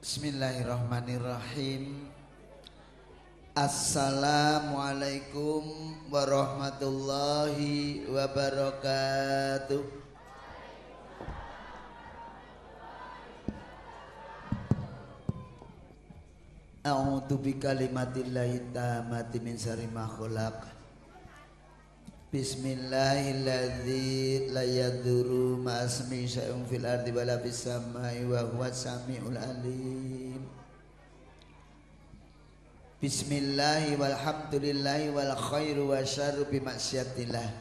Bismillahirrahmanirrahim. Assalamualaikum warahmatullahi wabarakatuh. A'udzu bikalimatillahi tammati min syarri ma khalaq. Bismillahilladzi la yadurru ma'asmi syai'un fil ardi wala fis samai wa huwas samiul alim. Bismillahi walhamdulillahi wal khairu wa syarru bi maksiatillah.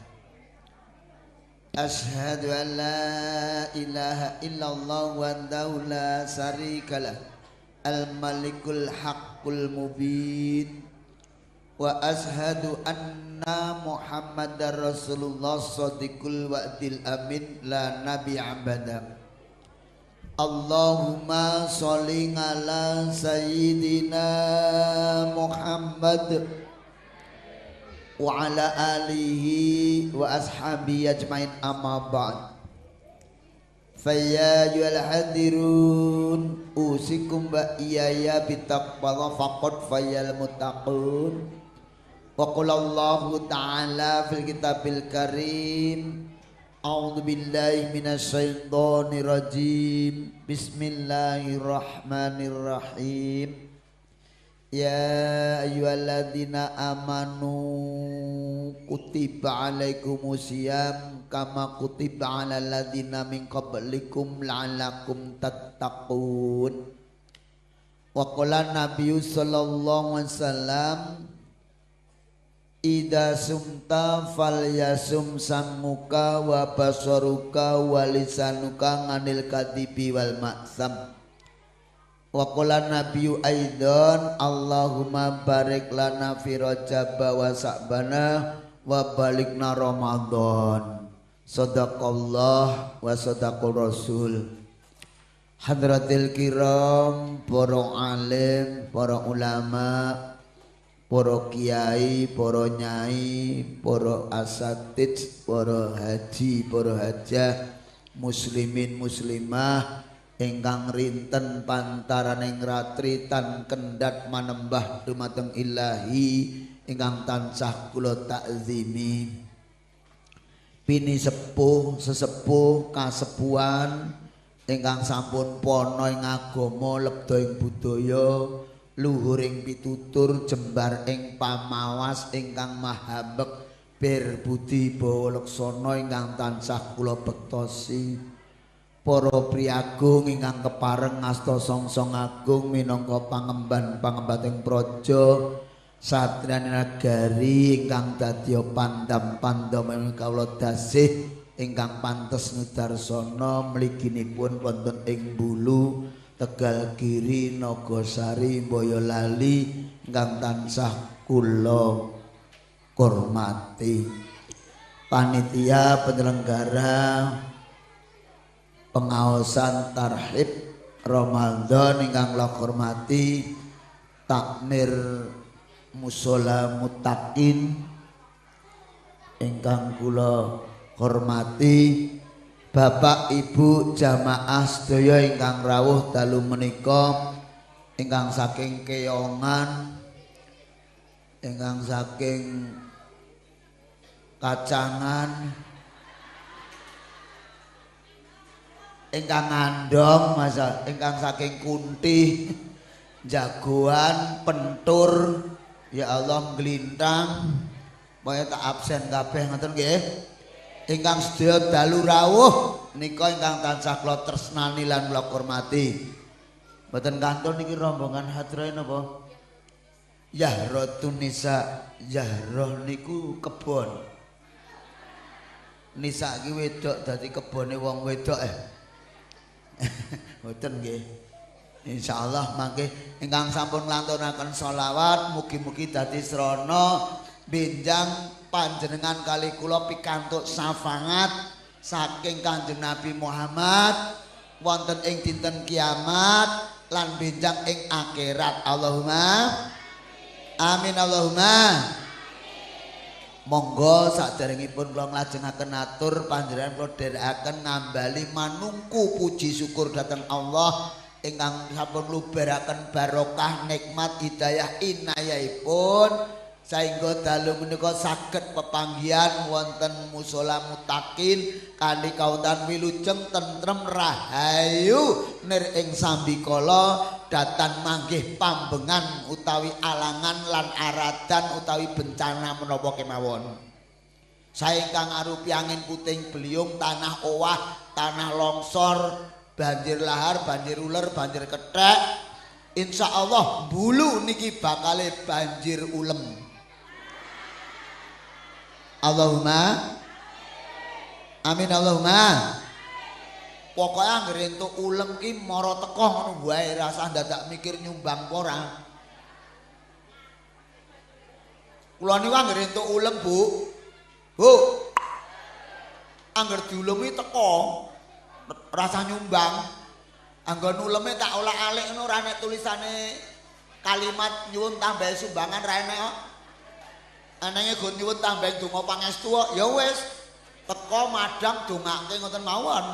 Asyhadu an la ilaha illallah wahdahu la syarikalah al malikul haqqul mubin. Wa ashadu anna Muhammadar Rasulullah shadiqul wa'dil amin la nabi abada. Allahumma sholli ala sayyidina Muhammad wa ala alihi wa ashabihi ajmain amma ba'd. Faya yual hadirun usikum wa iyaya bitaqwallah faqad fayal muttaqun. Wa qala Allahu ta'ala fil kitabil karim a'udzu billahi minasy syaithanir rajim. Bismillahirrahmanirrahim. Ya ayyuhalladzina amanu kutiba alaikumusiyam kama kutiba alal ladzina min qablikum la'allakum tattaqun. Wa qala nabiyyu sallallahu alaihi wasallam Ida sumta falyasum samuka wa basaruka wa lisanuka nganil kadibi wal maksam. Wa qala nabiyyu aidan Allahumma barik lana fi Rajab wa Sa'bana wa balikna Ramadan. Sadaqallah wa sadaqal Rasul. Hadratil kiram, para alim, para ulama, para kiai, para nyai, para asatidz, para haji, para hajah, muslimin muslimah ingkang rinten pantaraning ratri tan kendhat manembah dumateng Ilahi ingkang tansah kula takzimi. Pini sepuh sesepuh kasepuhan ingkang sampun pono ing agama lebda ing budaya luhuring pitutur jembar ing pamawas ingkang mahabek bir budi bawa leksana ingkang tansah kula bektosi. Para priagung ingkang kepareng ngasta songsong agung minangka pangemban-pangembating praja satriyan nagari ingkang dadya pandam-pandam kawula dasih ingkang pantes nudarsana mliginipun wonten ing Bulu, Tegal Kiri, Nogosari, Boyolali ingkang tansah kula hormati. Panitia penyelenggara pengaosan tarhib Ramadan ingkang kula hormati, takmir mushola muttaqin ingkang kula hormati, Bapak Ibu jamaah sedaya ingkang rawuh dalu menika, ingkang saking Keongan, ingkang saking Kacangan, ingkang Andong, masa ingkang saking Kunti, Jagoan, Pentur, ya Allah nglintang, pokoke tak absen kabeh ngoten nggih. Ingkang sedaya dalu rawuh nika ingkang tansah kula tresnani lan kula hormati. Mboten kantun niki rombongan hadrah napa? Yahratun Nisa. Yahrah niku kebon. Nisa iki wedok dadi kebone wong wedok Mboten nggih. Insyaallah mangke ingkang sampun nglantunaken sholawat mugi-mugi dadi srana benjang panjenengan kali kula pikantuk syafaat saking Kanjeng Nabi Muhammad wonten ing dinten kiamat lan benjang ing akhirat. Allahumma amin. Allahumma monggo saderengipun kula nglajengaken atur panjenengan kula dherekaken ngambali manungku puji syukur dhateng Allah ingkang sampun luberaken barokah nikmat hidayah inayahipun saengga dalu menika saged pepanggihan wonten musala mutakin kanthi kauntan wilujeng tentrem rahayu nir ing sambikala datan manggih pambengan utawi alangan lan aradan utawi bencana menapa kemawon saengkang arupi angin puting beliung tanah owah tanah longsor banjir lahar banjir uler banjir kethek insyaallah bulu niki bakale banjir ulem Allahumma amin Allahumma pokoknya anggere entuk ulem ki mara teko ngono wae rasah dadak mikir nyumbang apa ora kula niku anggere entuk ulem Bu angger diulemi teko rasa nyumbang anggon uleme tak olah-alik ngono ora nek tulisane kalimat nyuwun tambah sumbangan ra enek kok anake gon nyuwun tambah donga pangestu kok ya wis teko madang dongake ngoten mawon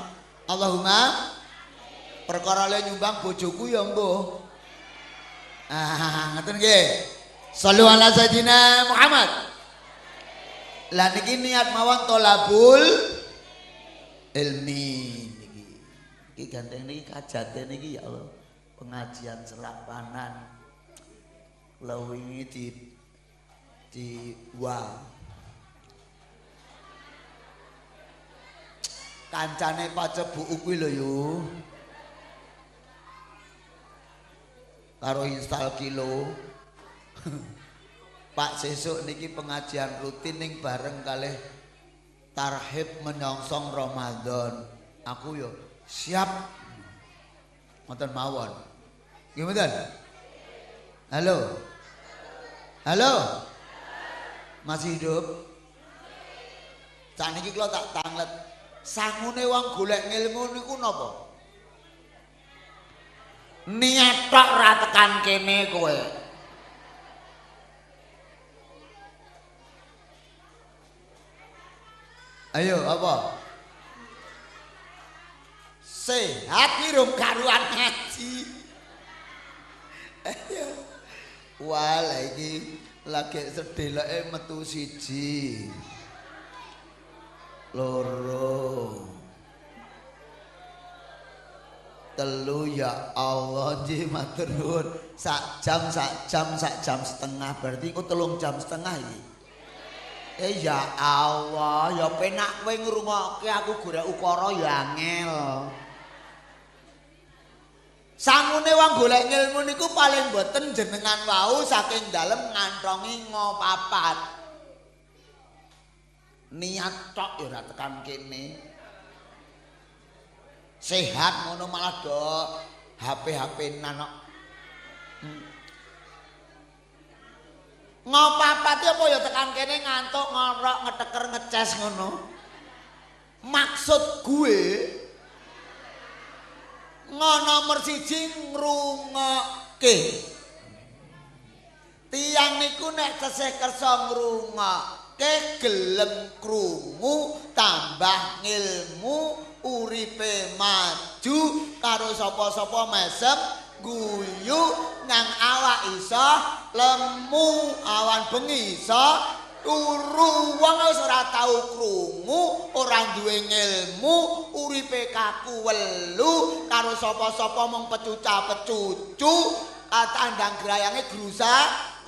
Allahumma perkara le nyumbang bojoku ya mbuh ngoten nggih shollu ala sayidina Muhammad lah niki niat mawon tolabul ilmi niki ganteng niki kajate niki ya Allah pengajian selapanan kula wingi wow kancane pacebuku kuwi lho yo karo install kilo Pak sesuk niki pengajian rutin ning bareng kalih tarhib menyongsong Ramadan aku yo siap ngoten mawon nggih mboten halo masih hidup saniki kula tak tanglet sangune wong golek ngilmu niku napa niat tok ra tekan kene kowe ayo apa sehat irum karuan ngaji ayo wah lagi lagi sedeloke metu siji loro telu ya Allah nggih matur nuwun sak jam setengah berarti ku 3 jam setengah iki ya Allah ya penak kowe ngrungokke aku golek ukara ya angel sangune wong golek ilmu niku paling boten jenengan wau saking dalem ngantongi ngopapat niat tok ya ora tekan kene sehat ngono malah do HP-nan kok ngopapat apa ya tekan kene ngantuk ngorok ngeteker ngeces ngono maksud gue nomor 1 ngrungokke tiyang niku nek tesih kersa ngrungokke gelem krungu tambah ngilmu uripe maju karo sapa-sapa mesem guyu nang awak iso lemu awan bengi iso turu wong wis ora tau krungu ora duwe ngilmu uripe kaku welu karo sapa-sapa mung pecuca-pecucu tandang grayange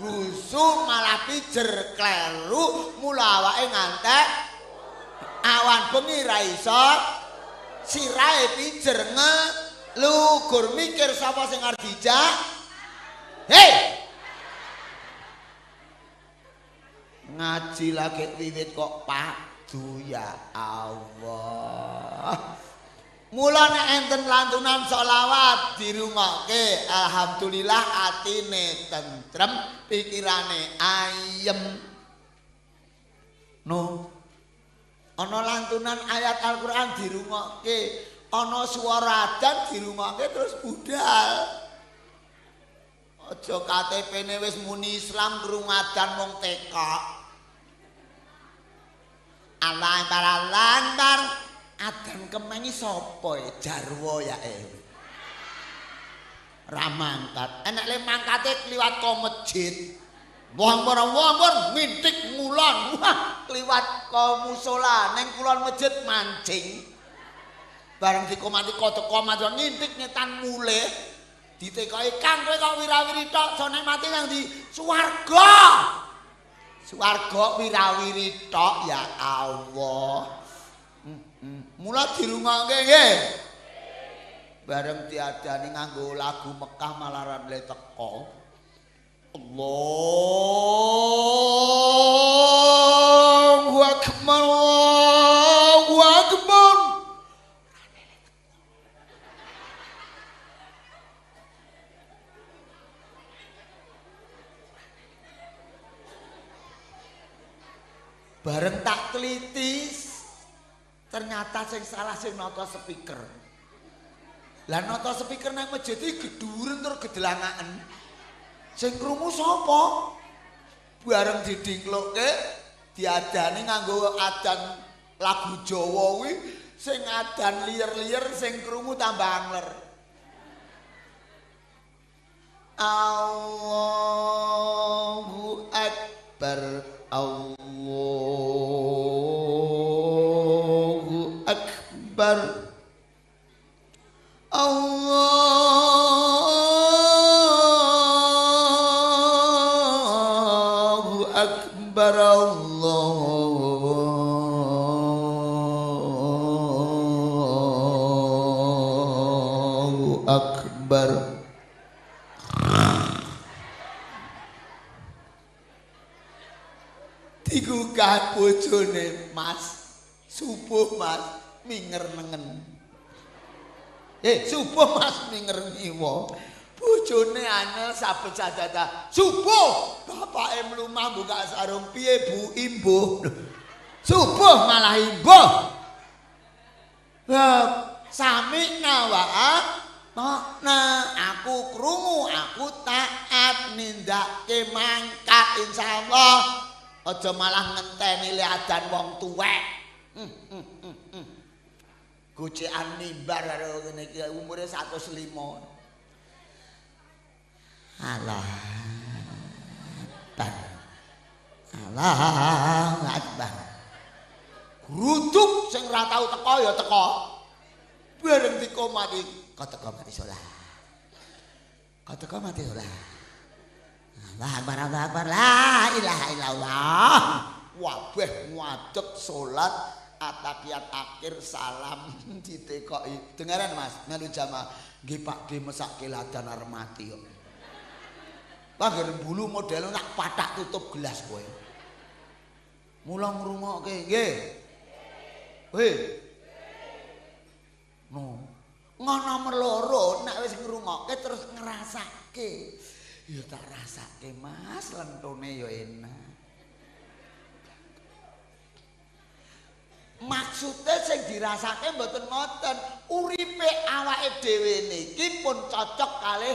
grusu malah pijer kleru mula awake ngantek awan bengi ra iso sirahe pijer lu gur mikir sapa sing arep dijak hei ngaji lagi wiwit kok padu ya Allah mula nek enten lantunan sholawat dirungokke alhamdulillah atine tentrem pikirane ayem no ana lantunan ayat Al-Qur'an dirungokke ana swara adzan dirungokke terus budal aja KTP-ne wis muni Islam krungu adzan mung tekok Allah lantar adzan kemengi sapa jarwa yae ra mangkat. Enek le mangkate kliwat ka masjid. Wong ngintik ngulon. Wah, kliwat ka musala ning kulon masjid mancing. Bareng dikomati teko maca ngintik nyetan mulih. Ditekoki Kang kowe kok wirawiri tok sone mati nang ndi? Swarga. Swarga wirawiri tok ya Allah. Mula dirungokke nggih. Bareng diadani nganggo lagu Mekah malaran le teko. Allahu Akbar, Allahu Akbar. Bareng tak telitis, ternyata sing salah sing nata speaker. Lah nata speaker nang masjid iki gedhuren tur gedelangaken. Sing krungu sapa? Bareng didingklukke, diadani nganggo adan lagu Jawa kuwi, sing adan liyer-liyer sing krungu tambah angler. Allahu Akbar, Allahu Akbar, Allahu Akbar, Allahu Akbar. Digugah bojone, Mas. Subuh, Mas, minger nengen. Subuh Mas minger ngiwa. Bojone anyel sabet sadada. Subuh, bapake mlumah buka sarung piye Bu Imbuh. Subuh malah imbuh. Lah sami'na wa ata'na, aku krungu, aku taat nindakke mangkat insyaallah. Aja malah ngenteni le adan wong tuwek. Gocekan mimbar karo ngene iki umure 105. Allah Akbar. Allah Akbar. Gruduk sing ora tau teko ya teko. Bareng dikomati, kok teko mati salat. Kok teko mati salat. Allah Akbar, Allah Akbar, la ilaha illallah. Wabeh ngadeg salat atapiyat akhir salam ditekoki. Dengaran Mas, melu jamaah nggih Pak D mesake ladan arep mati kok. Pangger bulu model nak patak tutup gelas kowe. Mula ngrungokke nggih. Heh. No. Ngono meloro nek wis ngrungokke terus ngrasake. Ya tak rasake Mas, lentone ya enak. Maksudnya sing dirasake mboten ngoten, uripe awake dhewe niki pun cocok kalih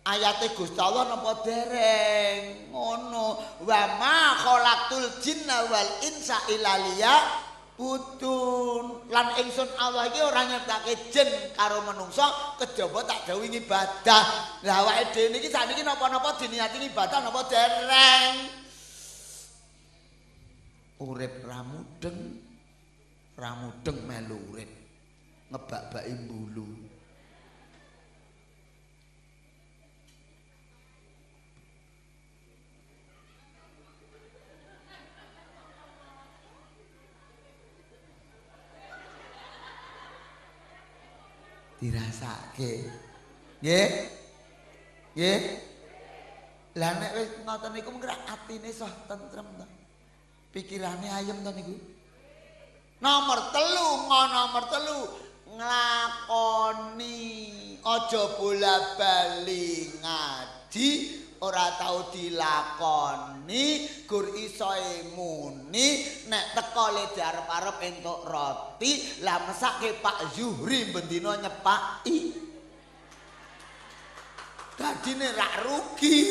ayate Gusti Allah napa dereng. Ngono. Wa ma khalaqtul jinna wal insa illa liya'budun. Lan ingsun Allah iki ora nyiptake jin karo menungso kejaba tak dawuhi ibadah. Lah awake dhewe niki sakniki napa-napa diniati ibadah napa dereng. Urip ramudeng melu urip ngebak-baki mbulu. Dirasake. Nggih? Nggih? Lah nek wis ngoten niku mengko atine soh tentrem to. Pikirane ayem to niku. Nomor 3 nglakoni aja bola-bali ngaji ora tau dilakoni gur iso muni nek teko le arep-arep entuk roti lah mesake Pak Zuhri bendina nyepaki dadine rak rugi.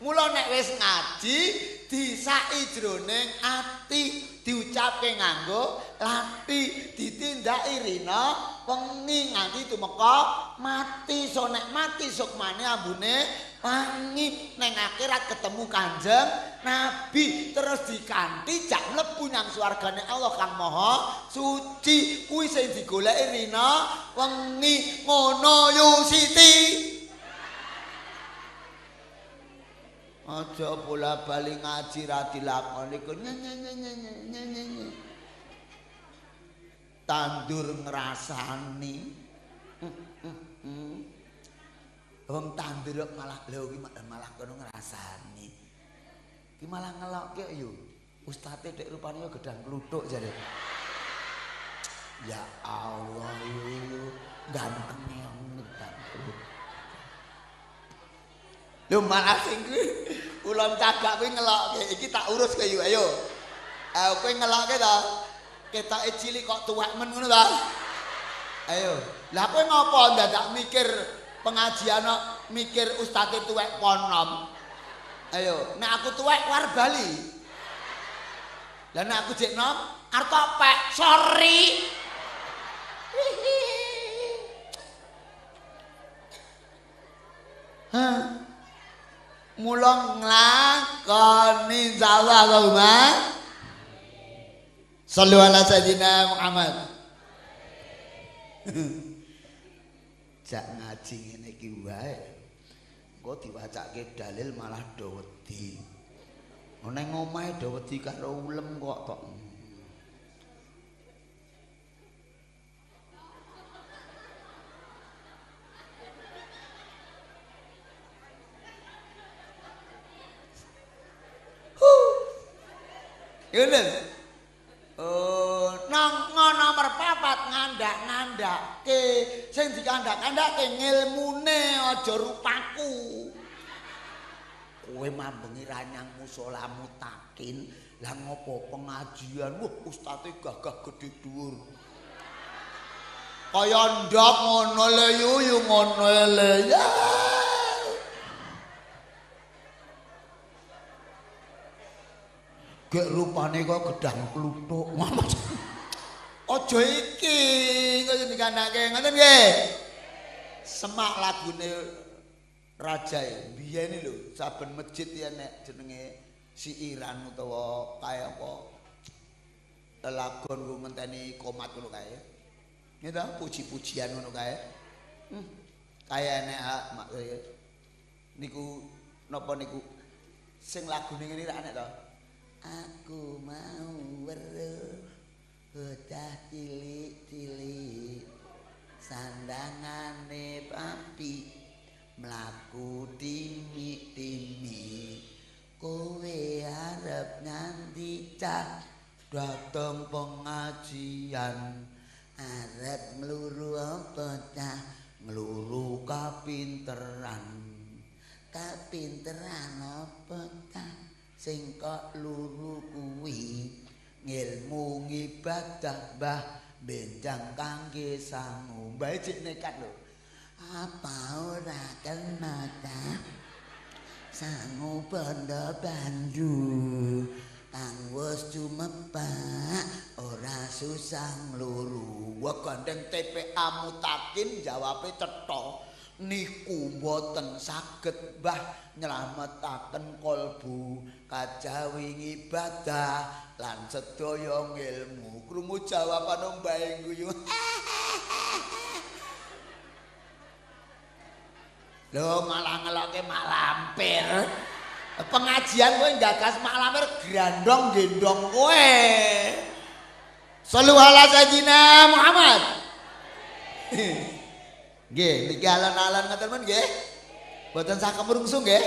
Mula nek wis ngaji disaki jroning ati, diucapke nganggo lati, ditindaki rina wengi nganti tumeka mati. So nek mati sukmane ambune wangi neng akhirat ketemu Kanjeng Nabi terus dikanthi jak mlebu nang swargane Allah Kang Maha Suci. Kuwi sing digoleki rina wengi ngono yu Siti. Aja bola-bali ngaji ra dilakoni ku nyenyenyenyenyenyenyenye. Tandur ngrasani. Wong tandur malah lho iki malah kono ngrasani. Ki malah ngelokke yo. Ustate dek rupane yo gedang kluthuk jare. Ya Allah yo ganteng gedang kluthuk. Lho malah sing kuwi ulon cagak kuwi ngelokke iki tak urus kowe yo ayo. Kowe ngelokke to. Ketoke cilik kok tuwek men ngono ta. Ayo. Lah kowe ngopo dadak mikir pengajian mikir ustaz tuwek ponom. Ayo, nek aku tuwek war bali. Lah nek aku jek nom arep pek, sorry. Hah. Mula nglakoni insyaallah Allahumma shallu ala sayyidina Muhammad. Jak ngaji ngene iki wae. Engko diwacake dalil malah do wedi. Neng omahe do wedi karo ulem kok tok. Ngene. Nang nomor 4 ngandak-ngandakke sing dikandak-kandakke ngilmune aja rupaku. Kowe mambengi ranyang musala mutakin lah ngopo pengajian wah ustate gagah gedhe dhuwur. Kaya ndok ngono le yuyu ngono le ya. Gek rupane kok gedang kluthuk. Aja iki kaya dikandake ngoten nggih. Semak lagune Raja biyen lho saben masjid ya nek jenenge siiran utawa kaya apa lelagon ku ngenteni komat ngono kae. Nggih ta puji-pujian ngono kae. Kaya nek maksud niku napa niku sing lagune ngene ra nek to. Aku mau weruh bocah cilik-cilik sandangane papi mlaku timi-timi kowe arep nganti cah dateng pengajian arep mluru apa cah mluru kapinteran apa cah sing kok luru kuwi ngilmu ngibadah mbah benjang kangge sangu bae cek nekat lho apa ora kena ta sangu bondo bandu kang wis cumepak ora susah ngluru wa gandeng TPA Mutakin jawabe cetha niku mboten saged mbah nyelametaken kolbu kajawi ibadah lan sedaya ilmu krungu jawaban mbae guyu lho malah ngeloke mak lampir pengajian kowe gagas mak lampir grandong gendong kowe sallu ala sayyidina Muhammad nggih niki alon-alon ngoten men nggih mboten sak kemrungsung nggih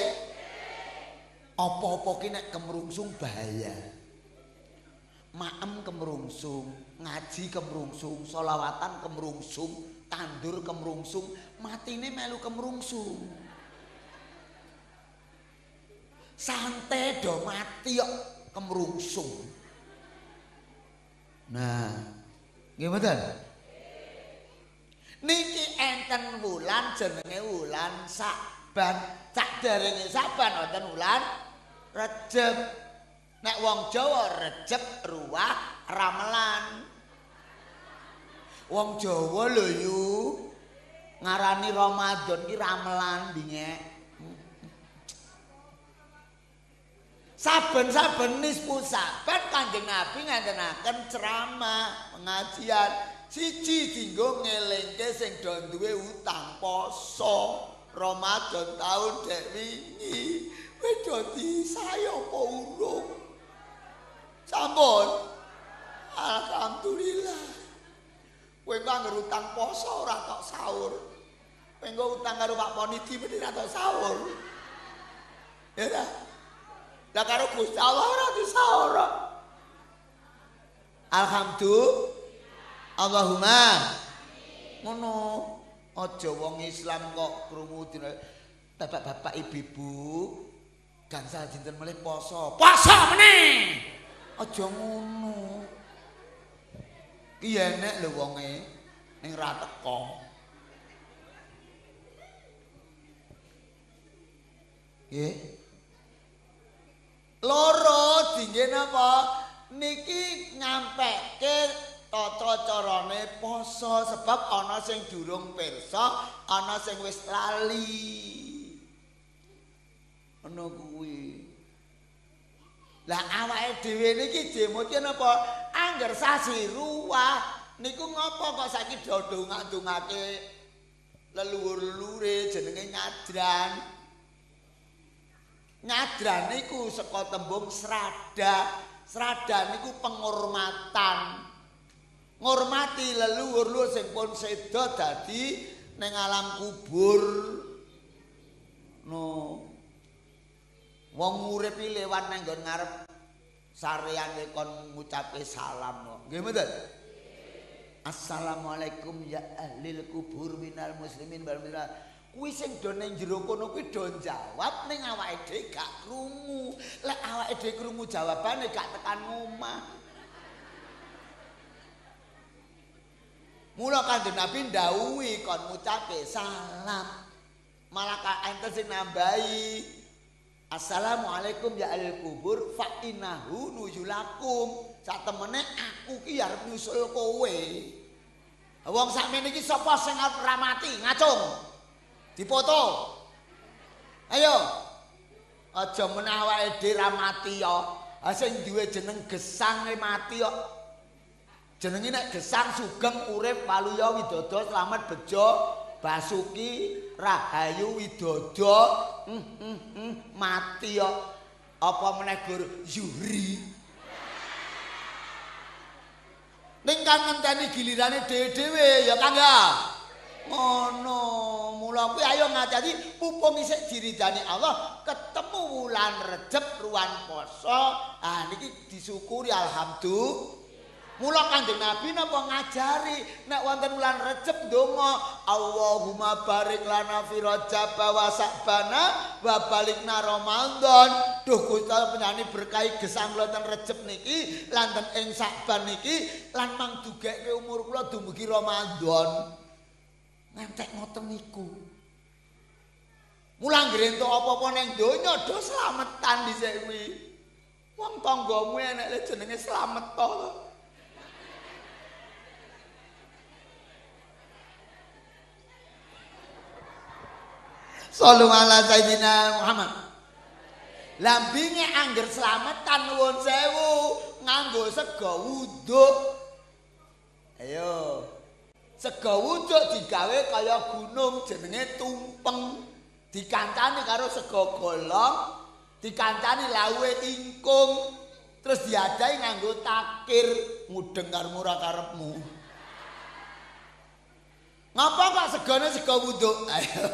apa-apa ki nek kemrungsung bahaya maem kemrungsung ngaji kemrungsung sholawatan kemrungsung tandur kemrungsung matine melu kemrungsung santai do mati kok kemrungsung nah nggih mboten niki enten wulan jenenge wulan Saban sakderenge Saban wonten wulan Rejeb nek wong Jawa Rejeb ruwah ramelan Wong Jawa lho yu. Ngarani Ramadan ki ramelan dingek. Saben-saben nisfu Saban Kanjeng Nabi ngandhenaken ceramah, pengajian. Siji dienggo ngelingke sing do duwe utang poso Ramadan taun dek wingi. Wis dadi saya apa urung? Sampun. Alhamdulillah. Kowe kok anggere utang poso ora tok sahur. Kowe engko utang karo Pak Ponidi mesti ora tok sahur. Ya ora? Lah karo Gusti Allah ora disaur. Alhamdulillah. Allahumma. Ngono. Aja wong Islam kok krungu dina bapak-bapak ibu-ibu gangsal dinten melih poso. Poso meneh. Aja ngono. Ki enek lho wonge ning ra teko. Nggih. Loro dingge napa? Niki nyampeke tata carane poso sebab ana sing durung pirsa, ana sing wis lali. Ana kuwi. Lah awake dhewe niki demutke napa? Angger sasi ruwah niku ngopo kok saiki dodongake leluhur-lelure jenenge nyadran. Nyadran niku saka tembung srada. Srada niku penghormatan. Ngormati leluhur-leluhur sing pun seda dadi ning alam kubur. No. Wong urip iki lewat nang nggon ngarep sareane kon ngucape salam no. Nggih mboten? Assalamualaikum ya ahlil kubur minal muslimin wal muslimat. Kuwi sing do ning jero kono kuwi do jawab ning awake dhewe gak krungu. Lek awake dhewe krungu jawabane gak tekan ngomah. Mula Kanjeng Nabi ndhawuhi kon ngucape salam. Malah enten sing nambahi Assalamualaikum ya ahlil kubur fa innahu nuzulakum. Satemene aku ki arep nyusul kowe. Wong sakmene iki sapa sing arep ramati ngacung. Dipoto. Ayo. Aja meneh awake dhewe ramati ya. Ha sing duwe jeneng gesang mati kok. Jenenge nek gesang sugeng urip waluya widodo slamet bejo Basuki Rahayu Widodo mati kok. Apa meneh Gur Zuhri. Ning kan ngenteni gilirane dhewe-dhewe ya Kang ya. Ngono. Mula kuwi ayo ngajari mumpung isih diridani Allah ketemu wulan Rejab ruwan poso. Ah niki disyukuri alhamdulillah. Mula Kanjeng Nabi napa ngajari nek wonten wulan Rejab ndonga Allahumma barik lana fi Rajab wa Sa'bana wa balikna Ramadan. Duh Gusti penjani berkahi gesang wonten Rejab niki lan ing Sa'ban niki lan mangdugeke umur kula dumugi Ramadan. Ngantek ngoten niku. Mula anggere entuk apa-apa ning donya do slametan dhisik kuwi. Wong tanggamu enek le jenenge slamet to. Sallu ala Sayyidina Muhammad. Lambinge angger slametan nuwun sewu nganggo sega wuduk. Ayo. Sega wuduk digawe kaya gunung jenenge tumpeng. Dikancani karo sega golong, dikancani lawuhe ingkung, terus diadahi nganggo takir mudeng karo murah karepmu. Ngapa kok segane sega wuduk? Ayo.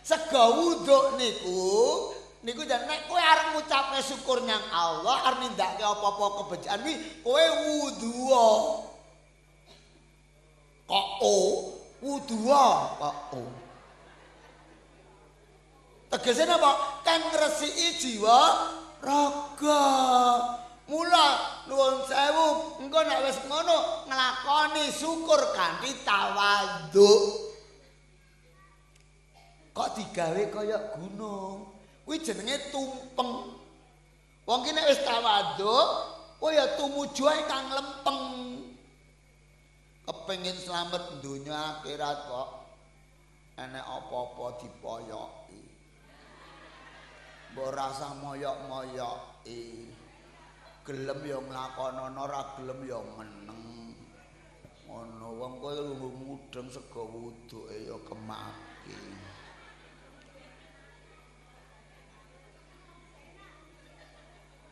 Sega wuduk niku jan nek kowe arep ngucapke syukur nyang Allah, arep nindakake apa-apa kebejan kuwi kowe wudu'a. Kok wudu'a kok. Tegese napa? Kan ngresiki jiwa raga. Mula nuwun sewu, engko nek wis ngono nglakoni syukur kanthi tawadhu. Kok digawe kaya gunung. Kuwi jenenge tumpeng. Wong ki nek wis tawadhu, kowe ya tumuju ae kang lempeng. kepengin slamet donya akhirat kok enek apa-apa dipoyoki. Mbok rasa moyok-moyoki. Gelem ya nglakonana, ora gelem ya meneng. Ngono wong kowe mudeng sega wuduke ya kemaki.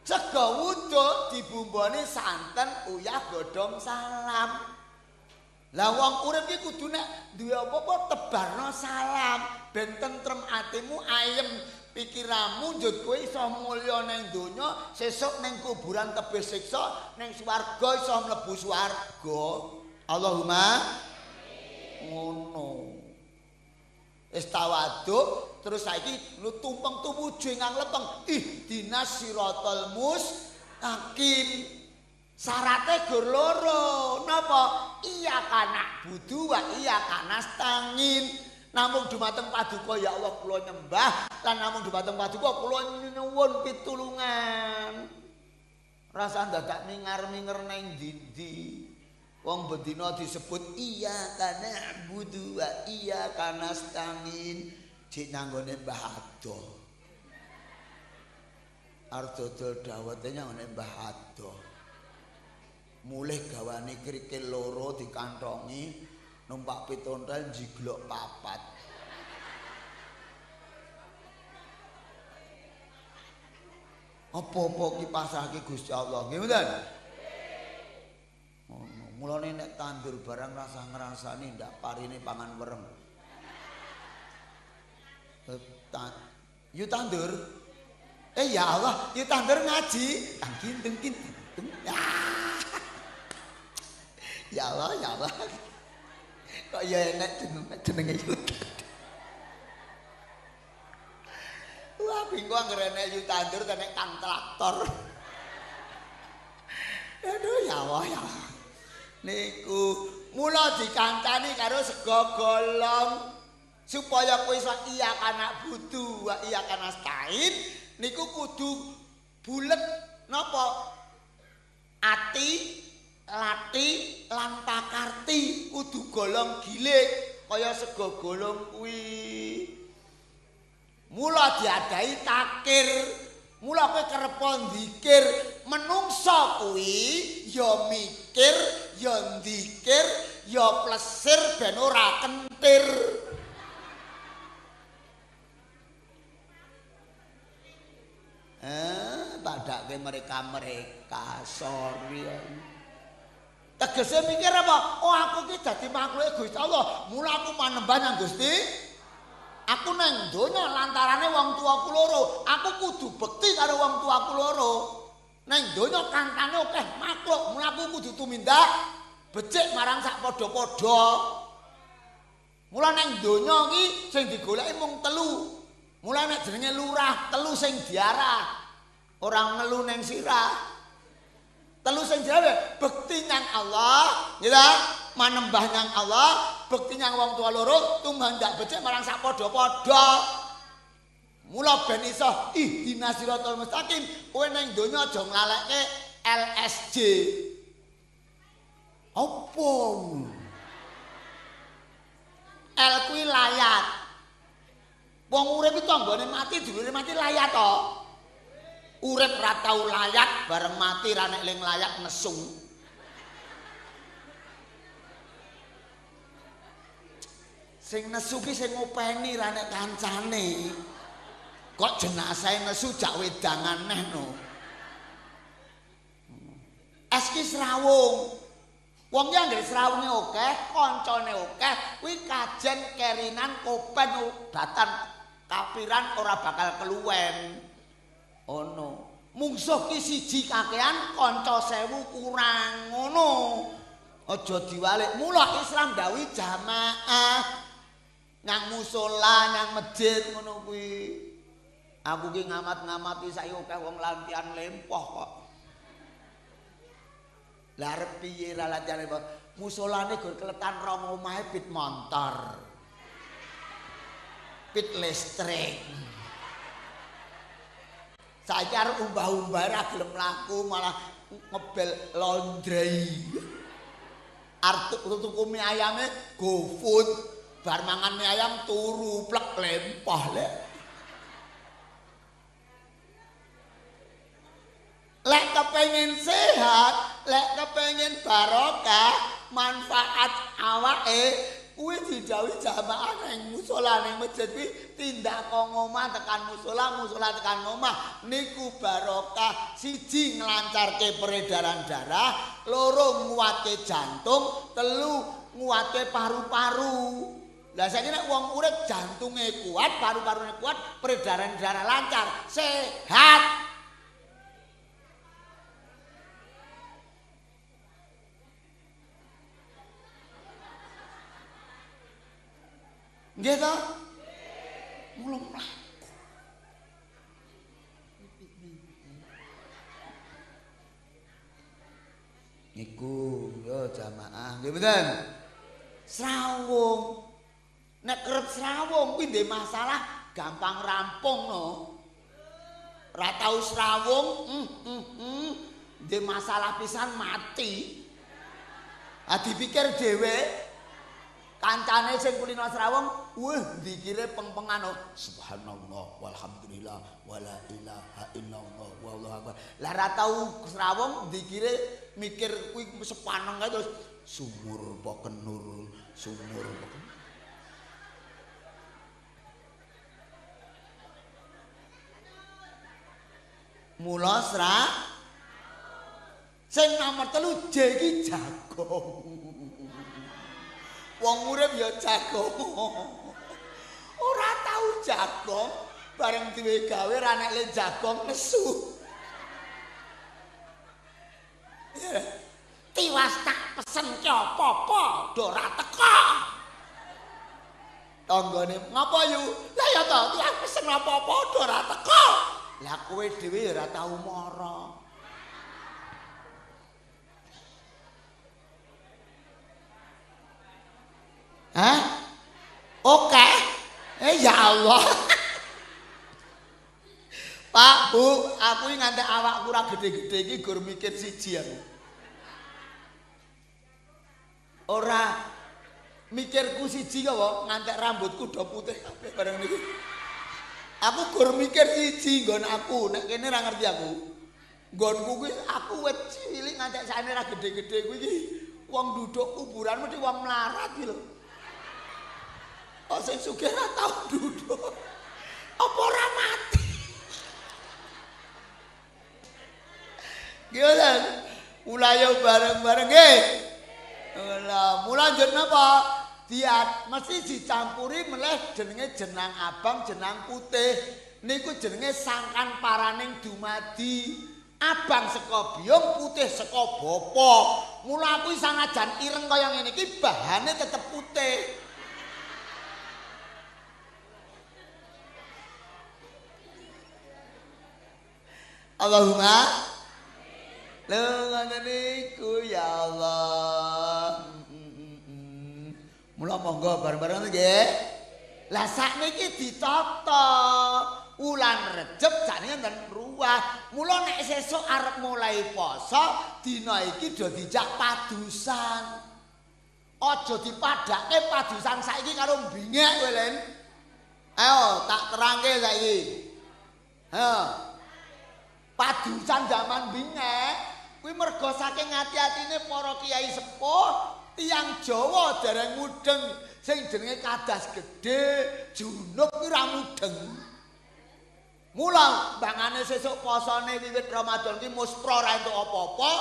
Sega wuduk dibumboni santen, uyah, godhong salam. Lah wong urip iki kudu nek duwe apa-apa tebarno salam, ben tentrem atimu, ayem pikiranmu, njut kowe iso mulya ning donya, sesuk ning kuburan tebih siksa, ning swarga iso mlebu swarga. Allahumma ngono. Wis tawaduk terus saiki lu tumpeng tumuju nang lepeng. Ihdinas siratal mustaqim. Syaraté gur loro. Napa? Iyyaka na'budu wa iyyaka nasta'in. Namung dumateng paduka ya Allah kula nyembah lan namung dumateng paduka kula nyuwun pitulungan. Rasa dadak mingar-minger nang ndi-ndi. Wong bendina disebut iyyaka na'budu wa iyyaka nasta'in jek nanggone Mbah Ado. Arep dodol dawete nanggone Mbah Ado. Mulih gawane krikil loro dikantongi, numpak pitontel jiglok papat. Apa-apa ki pasrahke Gusti Allah. Nggih mboten? Mulane nek tandur barang rasa ngrasani ndak parine pangan wereng. Yu tandur. Ya Allah, yu tandur ngaji. Tangkin. Ya Allah, ya Allah. Kok ya enek jenenge yu. Wah, bingung anggere enek yu tandur tenek kang traktor. Aduh, ya Allah, ya Allah. Niku mula dikancani karo sega golong supaya kowe iso iya kana budu wa iya kana stain niku kudu bulet napa ati lati lan pakarti kudu golong gilik kaya sega golong kuwi mula diadahi takir mula kowe kerepon dzikir menungsa kuwi ya mikir ya ndikir ya plesir ben ora kentir. Padake mereka sorry. Tegese mikir apa? Oh aku ki dadi makhluke Gusti Allah, mula aku manembah nang Gusti. Aku nang donya lantarane wong tuaku loro. Aku kudu bekti karo wong tuaku loro. Nang donya kantane akeh makhluk, mula aku kudu tumindak becik marang sak padha-padha. Mula nang donya iki sing digoleki mung telu. Mula nek jenenge lurah, telu sing diarah. Ora ngelu nang sirah. Telu sing diarah bekti nang Allah, nggih ta? Manembah nang Allah, bekti nang wong tua loro, tumandak becik marang sak padha-padha. Mula ben iso ihdinas siratal mustaqim, kowe nang donya aja nglaleke LSJ. Apa? L kuwi layat. Wong urip iki tanggane mati dulure mati layat to. Urip ra tau layat bareng mati ra nek ling layat nesu. Sing nesu ki sing ngopeni ra nek kancane. Kok jenazahe nesu jak wedangan neh no. Es ki srawung. Wong ki anggere srawunge akeh, kancane akeh, kuwi kajen kerinan kopen datan kapiran ora bakal keluwen. Ono. Mungsuh ki siji kakean, kanca 1000 kurang. Ngono. Aja diwalik. Mula Islam dawuhi jamaah. Nang musala, nang masjid ngono kuwi. Aku ki ngamat-ngamati saiki akeh wong lantian lempoh kok. Lah arep piye ra lantian lempoh? Musolane gur keletan rong omahe pit montor. Pit listrik. Saiki arep umbah-umbah ra gelem mlaku malah ngebel laundry. Arep tuku mie ayame GoFood. Bar mangan mie ayam turu plek lempah lek. Lek kepengin sehat, lek kepengin barokah, manfaat awake kuwi didhawuhi jamaah ning musala ning masjid kuwi tindak kok omah tekan musala, musala tekan omah niku barokah. Siji nglancarke peredaran darah, loro nguatke jantung, telu nguatke paru-paru. Lah saiki nek wong urip jantunge kuat, paru-parune kuat, peredaran darah lancar, sehat. Nggih to? Mulung mlaku. Niku yo jamaah, nggih mboten? Srawung. Nek kerep srawung kuwi ndek masalah gampang rampung no. Ora tau srawung, ndek masalah pisan mati. Dipikir dhewe kancane sing kulino srawung, wah dikire peng-pengan subhanallah walhamdulillah wala ilaha illallah wallahu akbar. Lah ra tau srawung dikire mikir kuwi sepaneng kae terus sumur apa kenur, sumur apa. Mula sing nomor 3 J iki jagong. Wong urip ya jagong. Ora tau jagong, bareng duwe gawe ra nek le jagong nesu. Tiwas tak pesen ki apa-apa, do ora teka. Tanggane ngapa yu? Lah ya to, tiwas pesen apa-apa do ora teka. Lah kowe dhewe ya ora tau mara. Hah? Oke. Ya Allah. Pak, Bu, aku iki nganti awakku ora gede-gede iki gur mikir siji aku. Ora mikirku siji kok nganti rambutku do putih kabeh bareng niku. Aku gur mikir siji nggon aku, nek kene ora ngerti aku. Nggonku kuwi aku wis cilik nganti sakjane ora gede-gede kuwi iki wong duduk kuburan mesti wong melarat iki lho. Oh sing sugih ora tau duduk. Apa ora mati? Gila, mulai bareng-bareng nggih. Lah, mulai jeneng apa? Diat mesti dicampuri meleh jenenge jenang abang, jenang putih. Niku jenenge sangkan paraning dumadi. Abang saka biung, putih saka bapa. Mula kuwi sanajan ireng kaya ngene iki bahane tetep putih. Allahumma lho ngoten niku ya Allah. Mula monggo bareng-bareng nggih. Lah sakniki ditata wulan Recep sakniki enten ruwah. Mula nek sesuk arep mulai poso, dina iki do dijak padusan. Aja dipadhake padusan saiki karo bingek kowe, Len. Ayo tak terangke saiki. Padusan zaman bingek kuwi mergo saking ati-atine para kiai sepuh tiyang Jawa dereng mudeng sing jenenge kadas gedhe junub kuwi ra mudeng. Mula bangane sesuk posone wiwit Ramadan ki muspra ra entuk apa-apa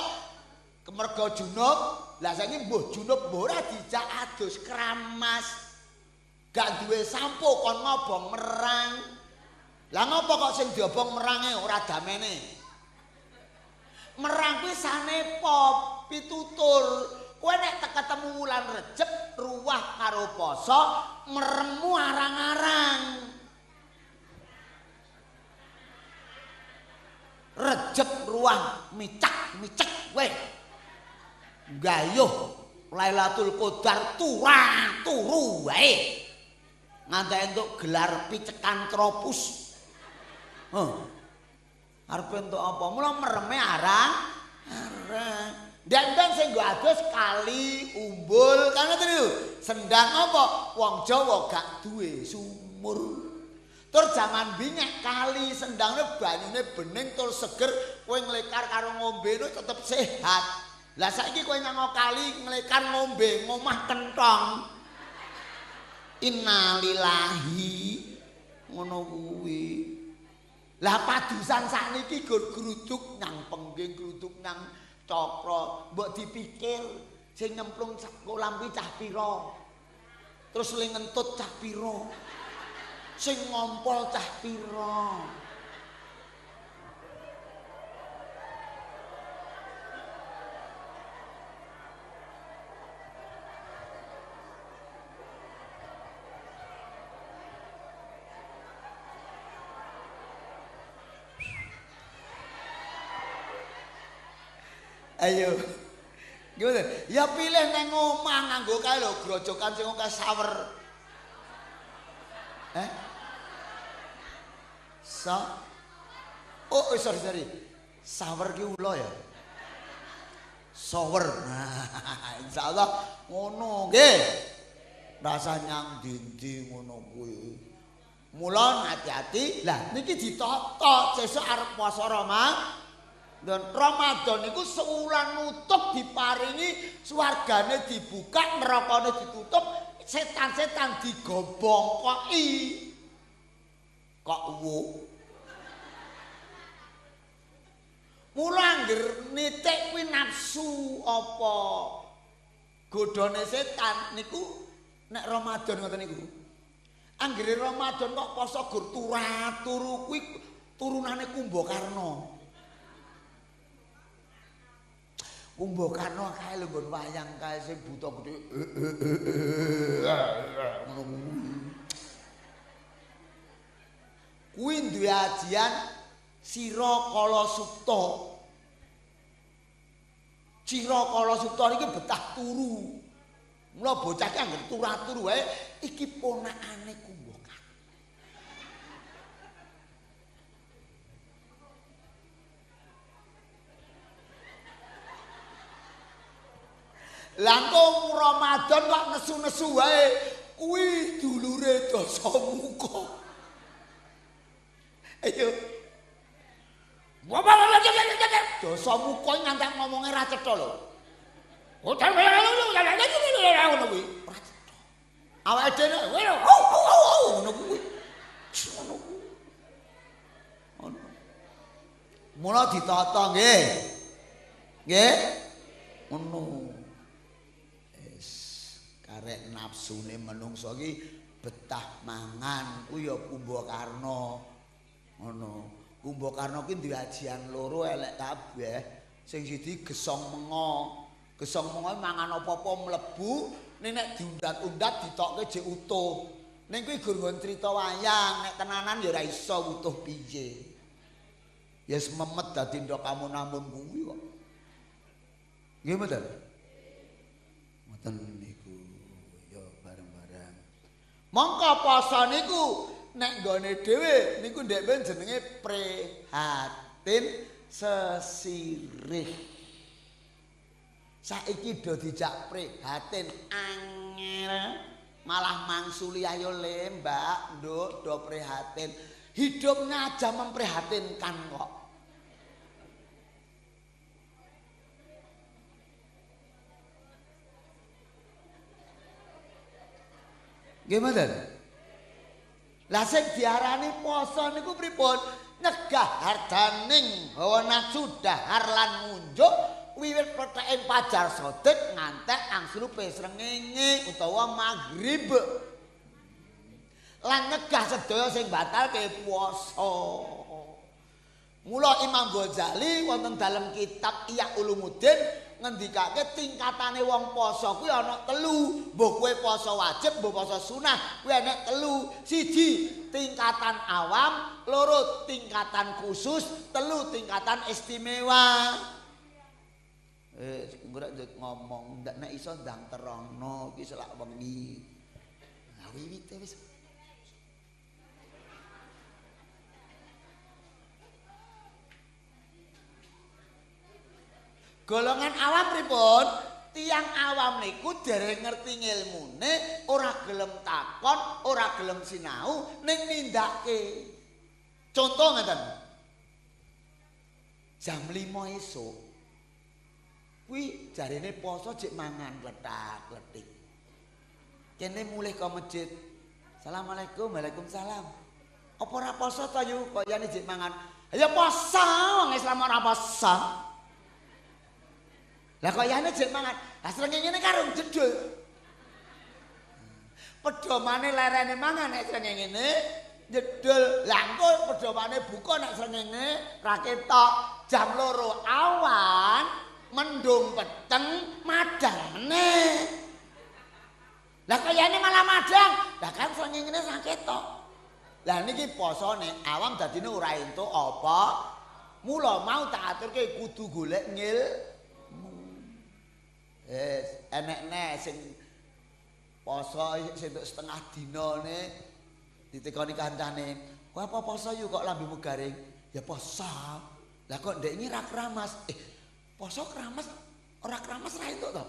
kemergo junub. Lah saiki mbuh junub mbuh ora dijak adus keramas. Gak duwe sampo kon ngobong merang. Lah ngopo kok sing diobong merange ora damene? Merang kuwi sanepa pitutur. Kowe nek ketemu wulan Recep ruwah karo poso, meremu arang-arang. Recep ruwah micak-micak weh. Gayuh Lailatul Qadar turu wae. Nganti entuk gelar picekan tropus. Arep entuk apa? Mula mereme arang. Ndang sing nggo adus kali, umbul, kan ngoten lho. Sendang apa? Wong Jawa gak duwe sumur. Tur jaman bingek kali sendangnya banyune bening tur seger, kowe nglekar karo ngombe tetep sehat. Lah saiki kowe nang kali nglekar ngombe, ngomah kentong. Innalillahi ngono kuwi. Lah padusan sakniki gur gruduk nang pengging, gruduk nang cokro, mbok dipikir sing nyemplung kolam kuwi cah pira. Terus ling ngentut cah pira. Sing ngompol cah pira. Ayo. Gimana? Ya pilih nang omah nganggo kae lho grojokan sing akeh sawer. Oh, sorry. Sawer ki ula ya. Sawer. Nah, insyaallah ngono nggih. Rasa nyang dindi ngono kuwi. Mula hati-hati. Lah niki ditata sesuk arep puasa Ramadan. Dan Ramadan itu sewulan nutup diparingi swargane dibuka nerakane ditutup setan-setan digobongkoki kok mula angger nitik kuwi nafsu apa godhone setan niku nek Ramadan ngoten niku anggere Ramadan kok poso gur turu kuwi turunane Kumbakarna. Kumbakarna kae lho nggon wayang kae sing buta gedhe. Kuwi duwe ajian Sira Kala Supta. Sira Kala Supta niki betah turu. Mula bocah ki anggere turu wae iki ponakane Kumbakarna. Langkung Ramadan kok nesu-nesu wae kuwi dulure Dasamuka. Ayo. Dasamuka ngantek ngomongnya ra cetha lho. Ngono kuwi. Awake dhewe ngono kuwi. Ngono kuwi. Mula ditata nggih. Nggih. Ngono. Karek nafsune menungso iki betah mangan kuwi ya Kumbakarna. Ngono. Kumbakarna ki duwe ajian loro elek kabeh. Sing siji gesong mengo. Gesong mengo mangan apa-apa mlebu, nek diundat-undat ditokke jek utuh. Ning kuwi gur nggon crita wayang, nek tenanan ya ora iso utuh piye. Ya sememet dadi ndok amun-amun kuwi kok. Nggih mboten? Mboten niku ya bareng-bareng. Mongko poso niku nek nggone dhewe niku ndek ben jenenge prihatin sesirih. Saiki do dijak prihatin angel malah mangsuli ayo le Mbak, Nduk, do prihatin. Hidupnya aja memprihatinkan kok. Gimana? Lah sing diarani poso niku pripun? Nyegah hardaning hawa nafsu dahar lan ngunjuk wiwit peteking pajar sodet ngantek angslupe srengenge utawa maghrib. Lan nyegah sedaya sing batalke puasa. Mula Imam Ghazali wonten dalam kitab Ihya Ulumuddin ngendikake tingkatane wong poso kuwi ana telu. Mbah kowe poso wajib, mbah poso sunah, kuwi ana telu. Siji, tingkatan awam, loro tingkatan khusus, telu tingkatan istimewa. Nggak ngomong ndak nek iso ndang terangno iki selak wengi. Lah wiwite wis. Golongan awam pripun? Tiang awam niku dereng ngerti ngilmune, ora gelem takon, ora gelem sinau ning nindakake. Contoh ngeten. Jam 5 esuk kuwi jarene poso jek mangan kletak-kletik. Kene mulih ke masjid. Assalamualaikum, waalaikumsalam. Apa ora poso to yu kok yane jek mangan? Ya poso, wong Islam ora poso. Lah kok yane jek mangan? Lah srengenge ngene karo jedul. Pedomane lerene mangan nek srengenge ngene jedul. Lah engko pedomane buka nek srengenge ra ketok. Jam 2 awan mendung peteng madane. Lah kayane malah madang. Lah kan srengenge ngene ra ketok. Lah niki posone awam dadine ora entuk apa. Mula mau tak aturke kudu golek enek sing poso sing setengah dinane ditekoni kancane. Kowe apa poso yu kok lambemu garing? Ya poso. Lah kok ndek iki ra kramas. Poso kramas ora kramas ra entuk to?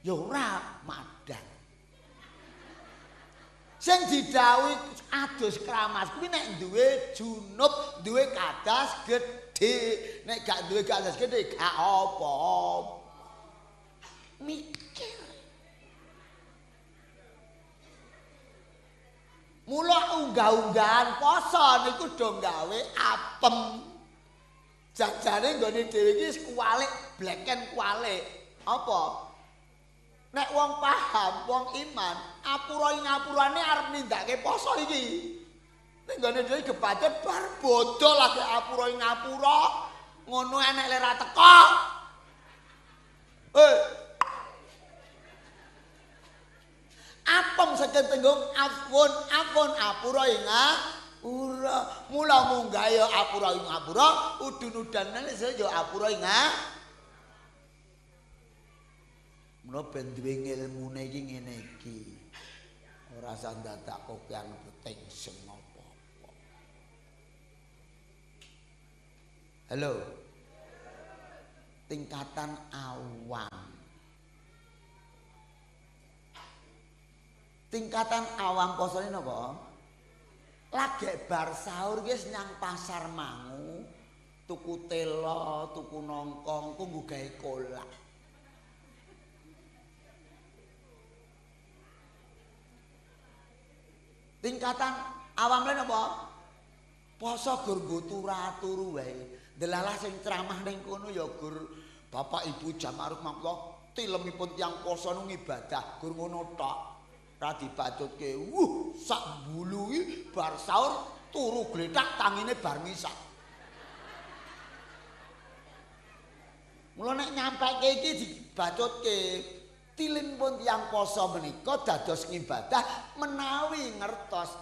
Ya ora madang. Sing didhawuhi adus kramas kuwi nek duwe junub, duwe kadas gedhe. Nek gak duwe kadas gedhe gak apa-apa. Mikir. Mula unggah-unggahan poso niku do gawe apem. Jajane nggone dhewe iki kualik, bleken kualik. Apa? Nek wong paham, wong iman, ngapurane arep nindakake poso iki. Nek nggone dhewe kepancet bar bodol lagi ngapura, ngono enek lera teko. Apem saking tenggung afun apura ura mula munggah ya apura udun-udan nek ya apura mula ben duwe ngilmune iki ngene iki ora usah dadak kopian penting sing apa-apa. Halo. Tingkatan awam. Tingkatan awam posone napa? Lagi bar sahur wis nyang pasar mangu, tuku telo, tuku nongkong, tunggu gawe kolak. Tingkatan awam lain apa? Poso gur nggo turu wae. Delalah sing ceramah ning kono ya gur Bapak Ibu Jamarut Mangkula tilemipun tiyang poso nu ibadah gur ngono tok. Ra dibacutke sak bulu iki bar sahur turu gletak tangine bar ngisak. Mula nek nyampeke iki dibacutke tilin pun tiyang poso menika dados ngibadah menawi ngertos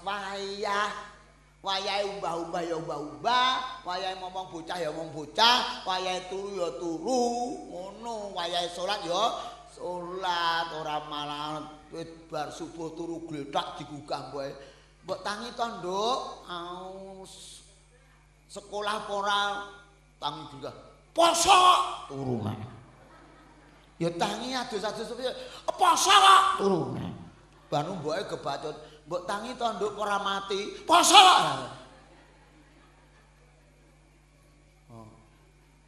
wayahe umbah-umbah ya umbah-umbah, wayahe ngomong bocah ya ngomong bocah, wayahe turu ya turu, ngono, wayahe salat ya salat, ora malah bar subuh turu gletak digugah wae. Mbok tangi to, Nduk, sekolah apa ora tangi juga. Poso turu maneh. Ya tangi adus-adus poso kok turu maneh. Banu mboke kebacut, mbok tangi to, Nduk, ora mati. Poso. Oh.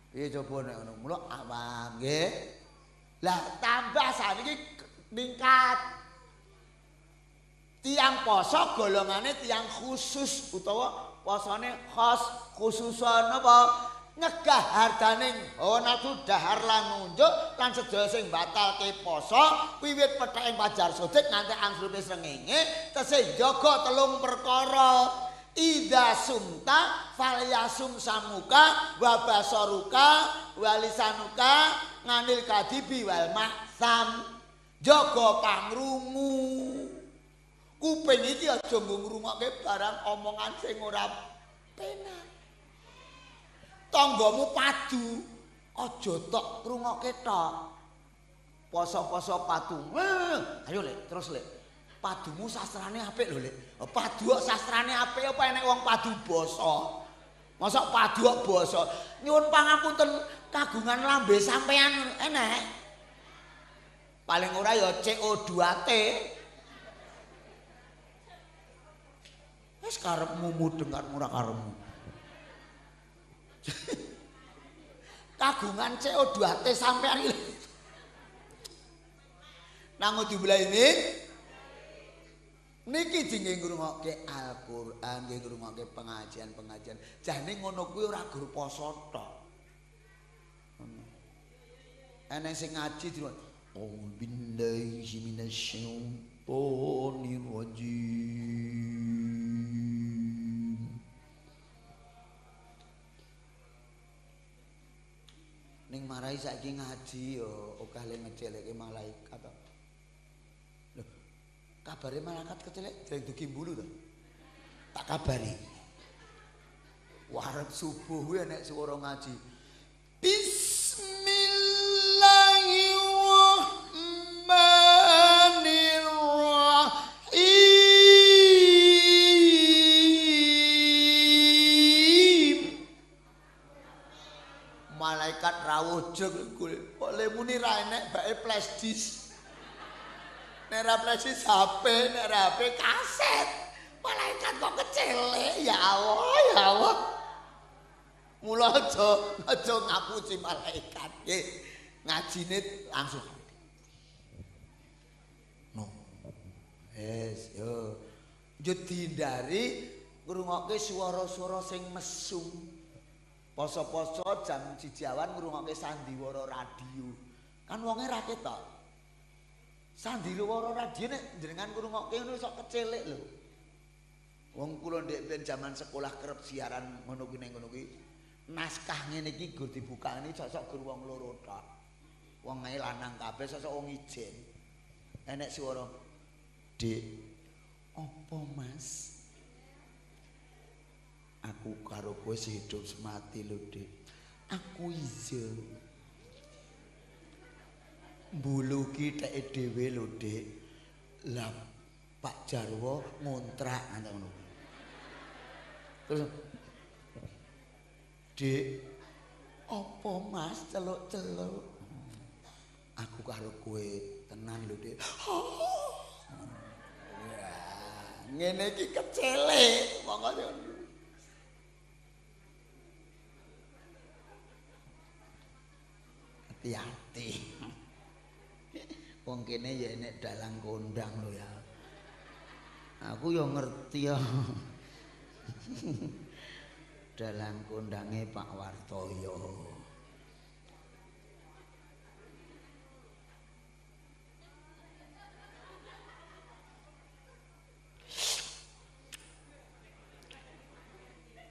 Piye coba nek ngono? Mula awak nggih. Lah tambah saniki ningkat. Tiang poso golongane tiang khusus utawa posone khos khususan apa? Nyegah hardaning hawa nafsu dahar lan nunjuk lan sedaya sing batalke poso wiwit petheke pajar sodik nganti angslupe srengenge tesih jaga 3 perkara. Idza sumta falyasum samuka wa basaruka wa lisanuka nganil kadibi wal maksam. Jaga pangrungu. Kuping iki aja ngrungokke barang omongan sing ora penak. Tanggamu padu aja tok ngrungokke tok. Poso-poso padu. Ayo Lek, terus Lek. Padumu sastrane apik lho Lek. Padu kok sastrane apik apa enek wong padu basa. Mosok padu kok basa. Nyuwun pangapunten kagungan lambe sampean enek. Paling ora ya CO2T. Wis karepmu mudeng karo ora karepmu. Kagungan CO2T sampean iki. Nang dibelah ini niki nggih ngrungokke Al-Qur'an, nggih ngrungokke pengajian-pengajian. Jane ngono kuwi ora gur poso tok. Ana sing ngaji dirun. Oh billahi minasyaitonir rajim. Ning marai saiki ngaji yo okah le ngejelekke malaikat. Lho, kabare malaikat kecelek dereng dugi mbulu to. Tak kabari. Warep subuh kuwi nek swara ngaji. Bismillahirrahmanirrahim. Malaikat rawuh jeng kuwi. Kok lemune ra enek bae flash disk. Nek ra flash disk HP, nek ra HP kaset. Malaikat kok kecelek ya Allah, ya Allah. Mula aja ngapusi malaikat nggih. Ngajine langsung. No. Wes yo. Yo dihindari ngrungokke swara-swara sing mesum. Poso-poso jam 1 awan ngrungokke sandiwara radio. Kan wonge ra ketok. Sandiwara radio nek jenengan ngrungokke ngono sok kecelek lho. Wong kula ndek ben jaman sekolah kerep siaran ngono kuwi ning ngono kuwi. Naskah ngene iki gur dibukani sok-sok gur wong loro tok. Wong ae lanang kabeh sok-sok wong ijen. Enek swara. Dik, apa Mas? Aku karo kowe hidup semati lho, Dik. Aku ijo. Mbulu ki teke dhewe lho, Dik. Lah Pak Jarwo ngontrak ngono. Terus Dik, apa Mas celuk-celuk? Aku karo kowe tenan lho, Dik. Ngene iki kecelek monggo. Hati-hati. Wong kene ya enek dalang kondang lho ya. Aku yo ngerti ya. Dalang kondange Pak Wartoyo.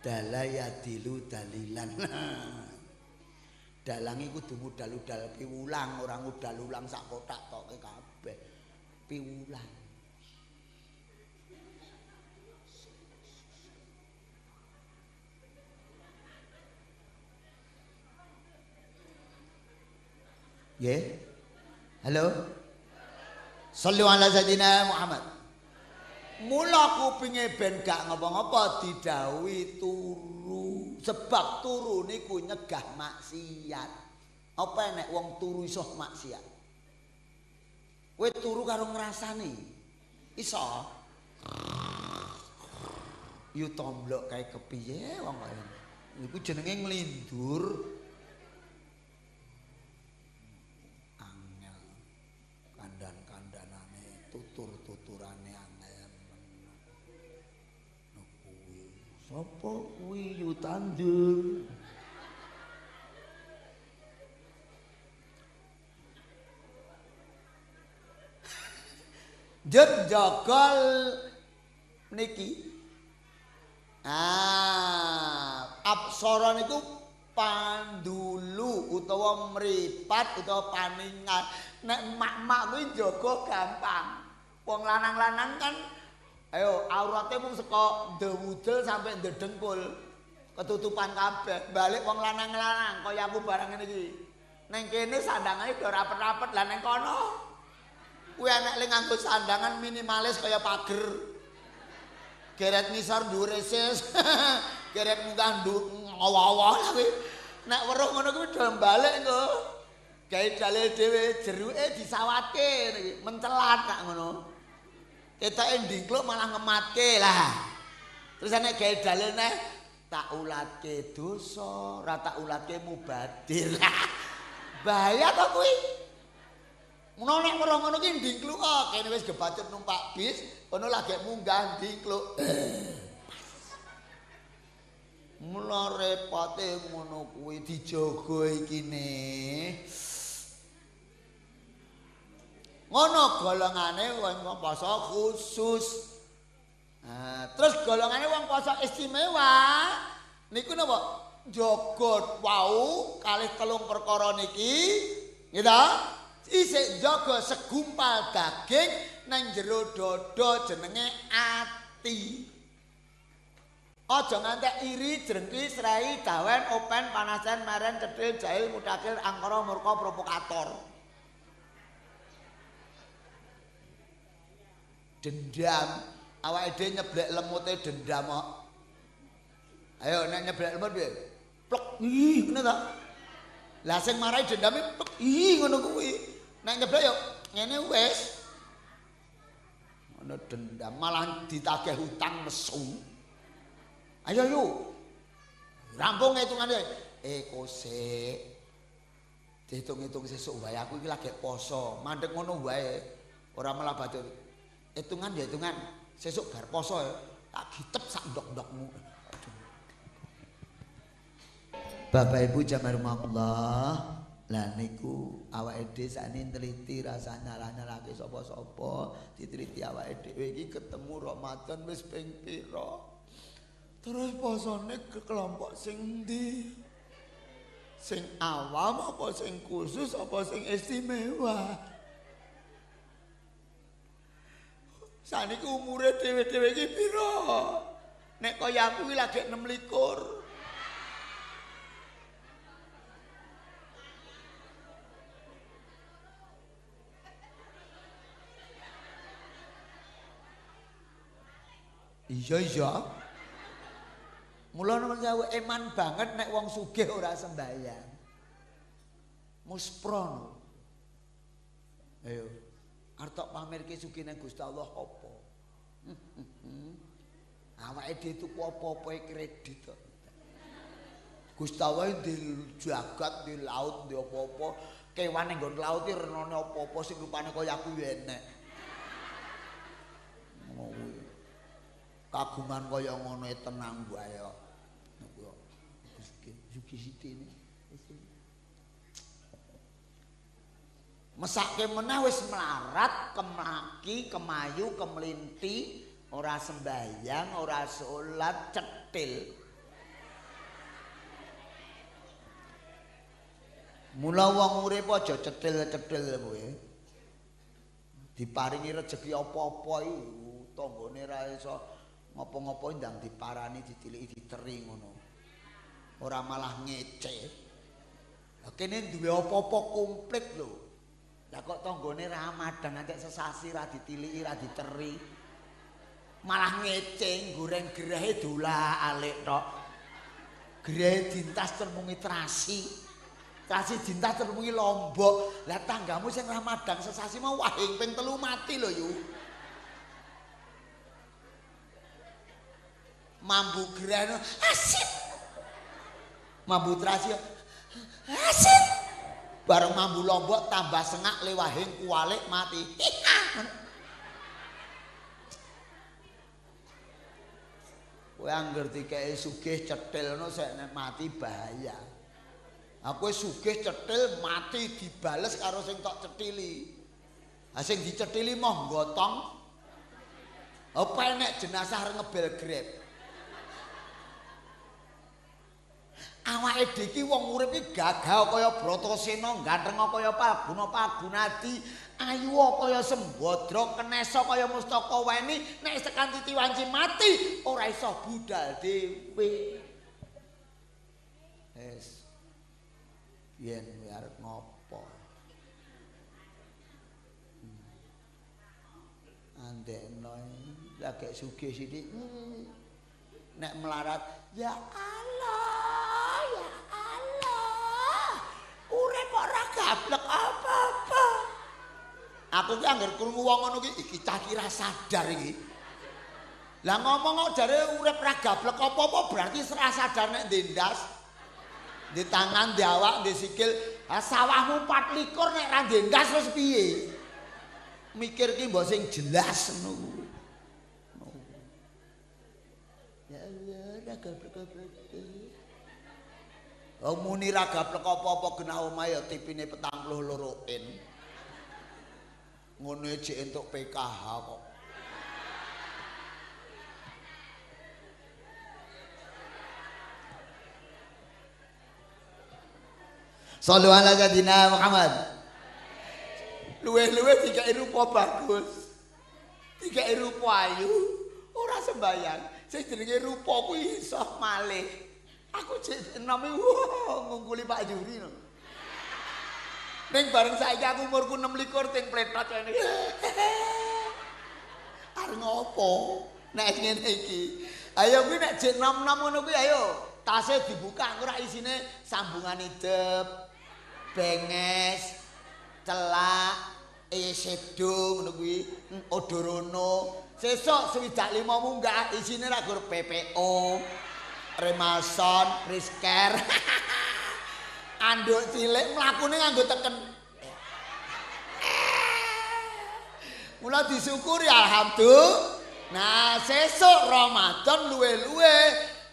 Dalaya dilu dalilan. Dalang iku kudu mudal-udal piwulang, ora ngudal-ulang sak kotak toke kabeh. Piwulang. Nggih. Halo. Shallu ala sayyidina Muhammad. Mula kupinge ben gak ngapa-ngapa didhawuhi turu. Sebab turu niku nyegah maksiat. Apa enek wong turu iso maksiat? Kowe turu karo ngrasani. Iso. Yu tomblok kae kepiye wong kaya. Niku jenenge nglindur. Angel. Kandan-kandanane, tutur-tuturane angel. No kuwi. Sapa kuwi yu tandur? Jet jogol niki. Apsara niku pandulu utawa mripat utawa paningan. Nek emak-emak kuwi jaga gampang. Wong lanang-lanang kan ayo aurate mung saka ndewudel sampai ndedengkul. Ketutupan kabeh. Balik wong lanang-lanang kaya aku barang ngene iki. Ning kene sandangane do rapet-rapet lah ning kono. Kuwi enek le nganggo sandangan minimalis kaya pager. Geret ngisor dhuwur sis. Geret munggah ngawa-awa kuwi. Nek weruh ngono kuwi do balik engko. Gawe dalil dhewe jeruke disawatke niki, mencelat kak ngono. Ketoke ndingkluk malah ngematke lah. Terus nek gawe dalil neh tak ulatke dosa, ora tak ulatke mubadir. Bahaya to kuwi. Ngono nek weruh ngono ki ndingkluk kene wis gebacut numpak bis, ono lagi munggah ndingkluk. Mula repote ngono kuwi dijaga iki ne. Ngono golongane wong poso khusus. Nah, terus golongane wong poso istimewa niku napa? Jaga wau kalih telung perkara niki, nggih ta? Isih jaga segumpal daging nang jero dada jenenge ati. Aja ngantek iri, jrengki, srai, dawen, open, panasan, maren, cedhil, jahil, mudakil, angkara, murka, provokator. Dendam, awake dhewe nyeblek lemute dendam kok. Ayo nek nyeblek lemut piye? Plek, ih ngono ta. Lah sing marahi dendame plek, ih ngono kuwi. Nek nyeblek yo ngene wis. Ono dendam malah ditagih hutang mesu. Ayo yuk. Rampung hitungane. Kosek. Dihitung-hitung sesuk wae aku iki lagi poso. Mandeg ngono wae. Ora malah batur. Hitungan ya hitungan. Sesuk bar poso ya. Tak gitep sak ndok-ndokmu. Bapak Ibu jamarumullah. Lah niku awake dhewe sakniki nteliti rasa nyalah-nyalahke sapa-sapa, diteliti awake dhewe iki ketemu Ramadan wis ping pira. Terus posone ke kelompok sing ndi? Sing awam apa sing khusus apa sing istimewa? Saniki umure dhewe-dhewe iki pira? Nek kaya aku iki lagi 26. Iya. Mula nomor sewu eman banget nek wong sugih ora sembahyang. Muspron. Ayo. Arep pamerke sugihne Gusti Allah apa? Awake dhewe tuku apa-apa kredit kok. Gusti Allah di jagat, di laut, di apa-apa, kewan ning nggon laut iki renane apa-apa sing rupane kaya aku yo enek. Ngono kagungan kaya ngono tenang wae kok. Sugih-sugih mesake meneh wis melarat, kemlaki, kemayu, kemlinti, ora sembahyang, ora salat, cetil. Mula wong urip aja cetil-cetil kowe. Diparingi rejeki apa-apa iki, tanggane ra iso ngopo-ngopo ndang diparani ditiliki diteri ngono. Ora malah ngece. Lah kene duwe apa-apa komplit lho. Lah kok tanggane ra madang antek sesasi ra ditiliki ra diteri. Malah ngece goreng gerahe dola-alik tok. Gerahe dintas termungi terasi. Terasi dintas termungi lombok. Lah tanggamu sing ra madang sesasi mau wahing ping 3 mati lho yu. Mambu gerano asin. Mambu terasi asin. Bareng mambu lombok tambah sengak lewahing kualik mati. Kowe angger dikeki sugih cetilno sek nek mati bahaya. Aku sugih cetil mati dibales karo sing tok cetili. Ha sing dicetili moh gotong. Apa enek jenazah ngebel grep. Awake dhewe iki wong urip iki gagah kaya Bratasena, ganteng kaya Palguna-Palgunadi, ayu kaya Sembadra, kenesa kaya Mustaka Weni, nek tekan titi wanci mati ora iso budal dhewe. Wis. Yen arep ngopo? Andekno Lagi sugih sithik. Nek melarat, ya Allah, ya Allah. Urip kok ora gablek apa-apa. Aku ki anggere krungu wong ngono ki iki cah kira sadar iki. Lah ngomong kok jare urip ra gablek apa-apa berarti ora sadar nek ndendas. Di tangan, di awak, di sikil, sawahmu 24 nek ra ndendas wis piye? Mikir ki mbok sing jelas ngono. Ya Allah, ra gablek-gablek. Oh muni ra gablek apa-apa genah omahe ya tipine 42 in. Ngono jek entuk PKH kok. Sallu ala sayyidina Muhammad. Luweh-luweh dikai rupa bagus. Dikai rupa ayu, ora sembayang. Sing jenenge rupa kuwi iso malih. Aku jek enome ngungkuli Pak Juri no. Ning bareng saiki aku umurku 26 ting pletot ngene. Arep ngopo? Nek ngene iki. Ayo kuwi nek jek 66 ngono kuwi ayo. Tase dibuka ora isine sambungan hidup. Benges, celak, esedo ngono kuwi, odorono. Sesuk 25 munggah isine ra gur PPO, Remason, Prisker. Anduk cilik mlakune nganggo teken. Mula disyukuri alhamdulillah. Nah, sesuk Ramadan luwe-luwe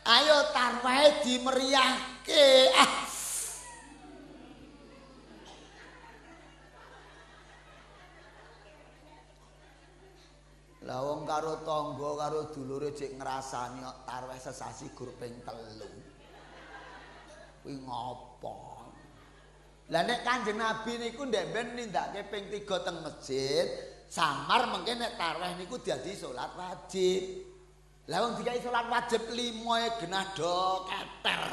ayo tarwahe dimeriahke. Lah wong karo tangga karo dulure cek ngrasani kok tarweh sesasi gur ping 3. Kuwi ngopo? Lah nek Kanjeng Nabi niku ndek ben nindakake ping 3 teng masjid, samar mengke nek tarweh niku dadi salat wajib. Lah wong dikai salat wajib 5 genah do keter.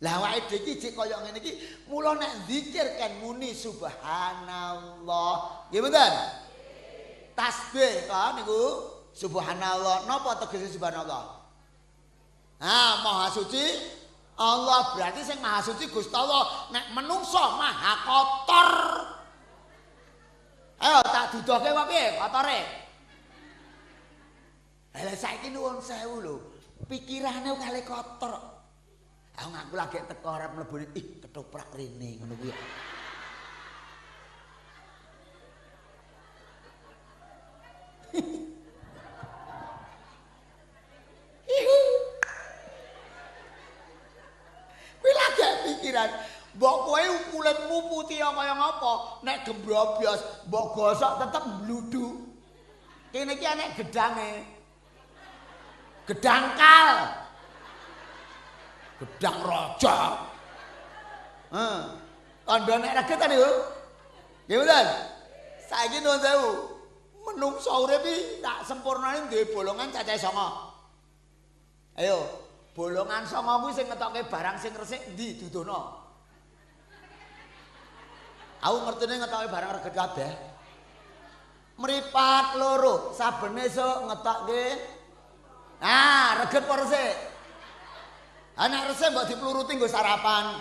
Lah awake dhewe iki jek kaya ngene iki, mula nek zikir kan muni subhanallah. Nggih mboten? Tasbih kan niku subhanallah. Napa tegese subhanallah? Maha suci Allah berarti sing maha suci Gusti Allah. Nek menungso maha kotor. Ayo tak dudoke wae piye kotore? Lah saiki nuwun sewu lho. Pikirane kali kotor. Aku lagi teko arep mlebune ketoprak rene ngono kuwi. Kuwi lagi pikiran, mbok kowe kulitmu putih kaya ngapa, nek gembrobyos mbok gosok tetep bludhu. Kene iki enek gedange. Gedangkal. Gedang raja. Kandha nek reget ta niku? Nggih mboten? Saiki nuwun sewu. Menungso urip iki tak sempurnane duwe bolongan cacahe 9. Ayo, bolongan 9 kuwi sing ngetokke barang sing resik endi dudono? Aku ngertine ngetokke barang reget kabeh. Mripat loro, saben esuk ngetokke. Reget apa resik? Anak resik mbok dipluruti nggo sarapan.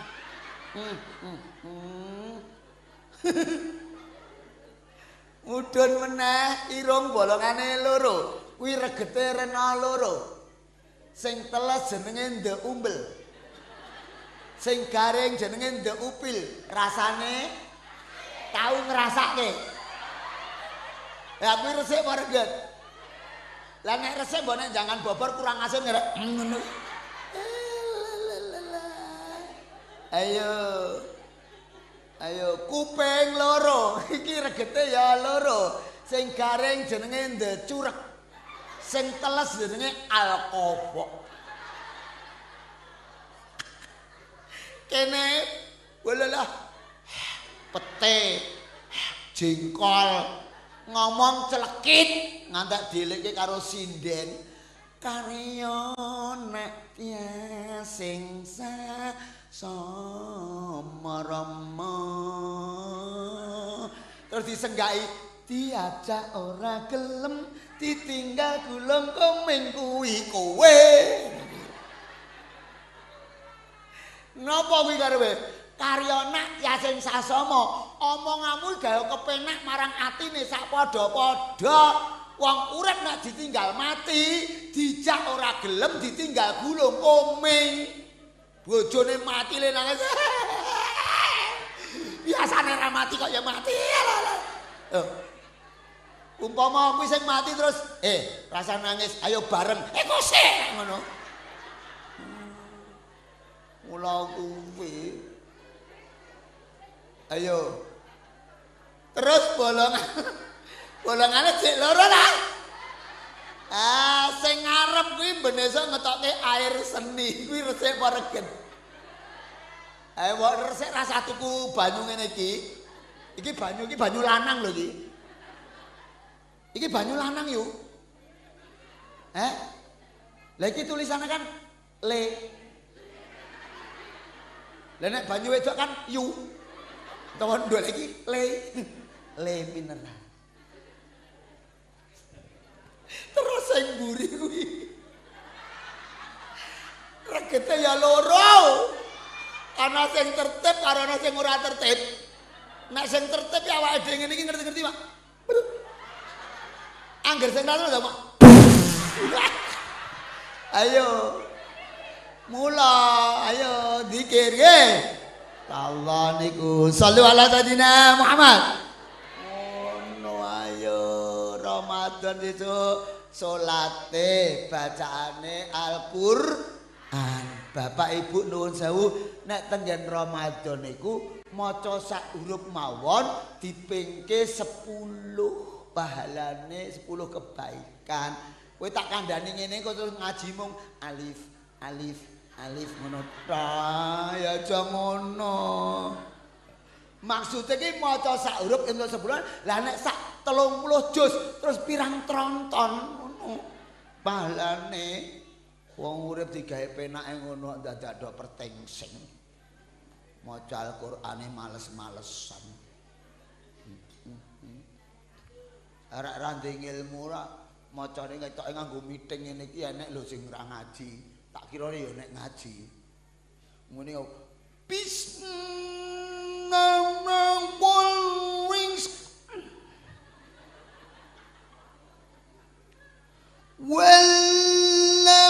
Mudhun meneh irung bolongane loro. Kuwi regete rena loro. Sing teles jenenge ndek umbel. Sing garing jenenge ndek upil. Rasane tau ngrasake. Ya kuwi resik apa reget? Lah nek resik mbok nek jangan bobor kurang asin ngerek ngono. Ayo kuping loro iki regete ya loro sing garing jenenge ndecurek sing teles jenenge alkobok kene walalah pete jengkol ngomong celekit ngantek dileke karo sinden karya nek sing samarama terus disenggaki diajak ora gelem ditinggal gulung komeng kuwi kowe. Napa kuwi karepe? Karyana Yasin Sasama, omonganmu gawe kepenak marang atine sak padha-padha. Wong urip nek ditinggal mati, dijak ora gelem ditinggal gulung komeng. Bojone mati le nangis. Biasane ra mati kok ya mati. Umpama kuwi sing mati terus rasa nangis, ayo bareng. Kok sik ngono. Mula kuwi. Ayo. Terus bolongane sik loro ta? Sing ngarep kuwi ben esuk ngetokke air seni kuwi resik apa regen. Ayo mbok resik rasa tuku banyu ngene iki. Iki banyu lanang lho iki. Iki banyu lanang yuk. Lah iki tulisannya kan le. Lah nek banyu wedok kan yu. Utawa ndol iki le. Le mineral. Terus sing mburi kuwi. Regete ya loro. Ana sing tertib karo ana sing ora tertib. Nek sing tertib ya awake dhewe ngene iki ngerti-ngerti, Pak. Angger sing ngono lho, Pak. Ayo. Mula, ayo zikir nggih. Allah niku sholli ala sayidina Muhammad. Ono ayo Ramadan itu salate, bacaane Al-Qur'an. Bapak Ibu nuwun sewu nek tenggen Ramadan niku maca sak huruf mawon dipingke 10 pahalane 10 kebaikan. Kowe tak kandhani ngene kok terus ngaji mung alif alif alif ngono ta ya aja ngono. Maksudnya ki maca sak huruf entuk 10 lah nek sak 30 juz terus pirang tronton ngono. Pahalane wong urip digawe penake ngono dadak do pertengsing. Maca Al-Qur'ane males-malesan. Arek randing ilmu ra macane ketoke nganggo meeting ngene iki enek lho sing ora ngaji. Tak kira ya nek ngaji. Ngene yo wala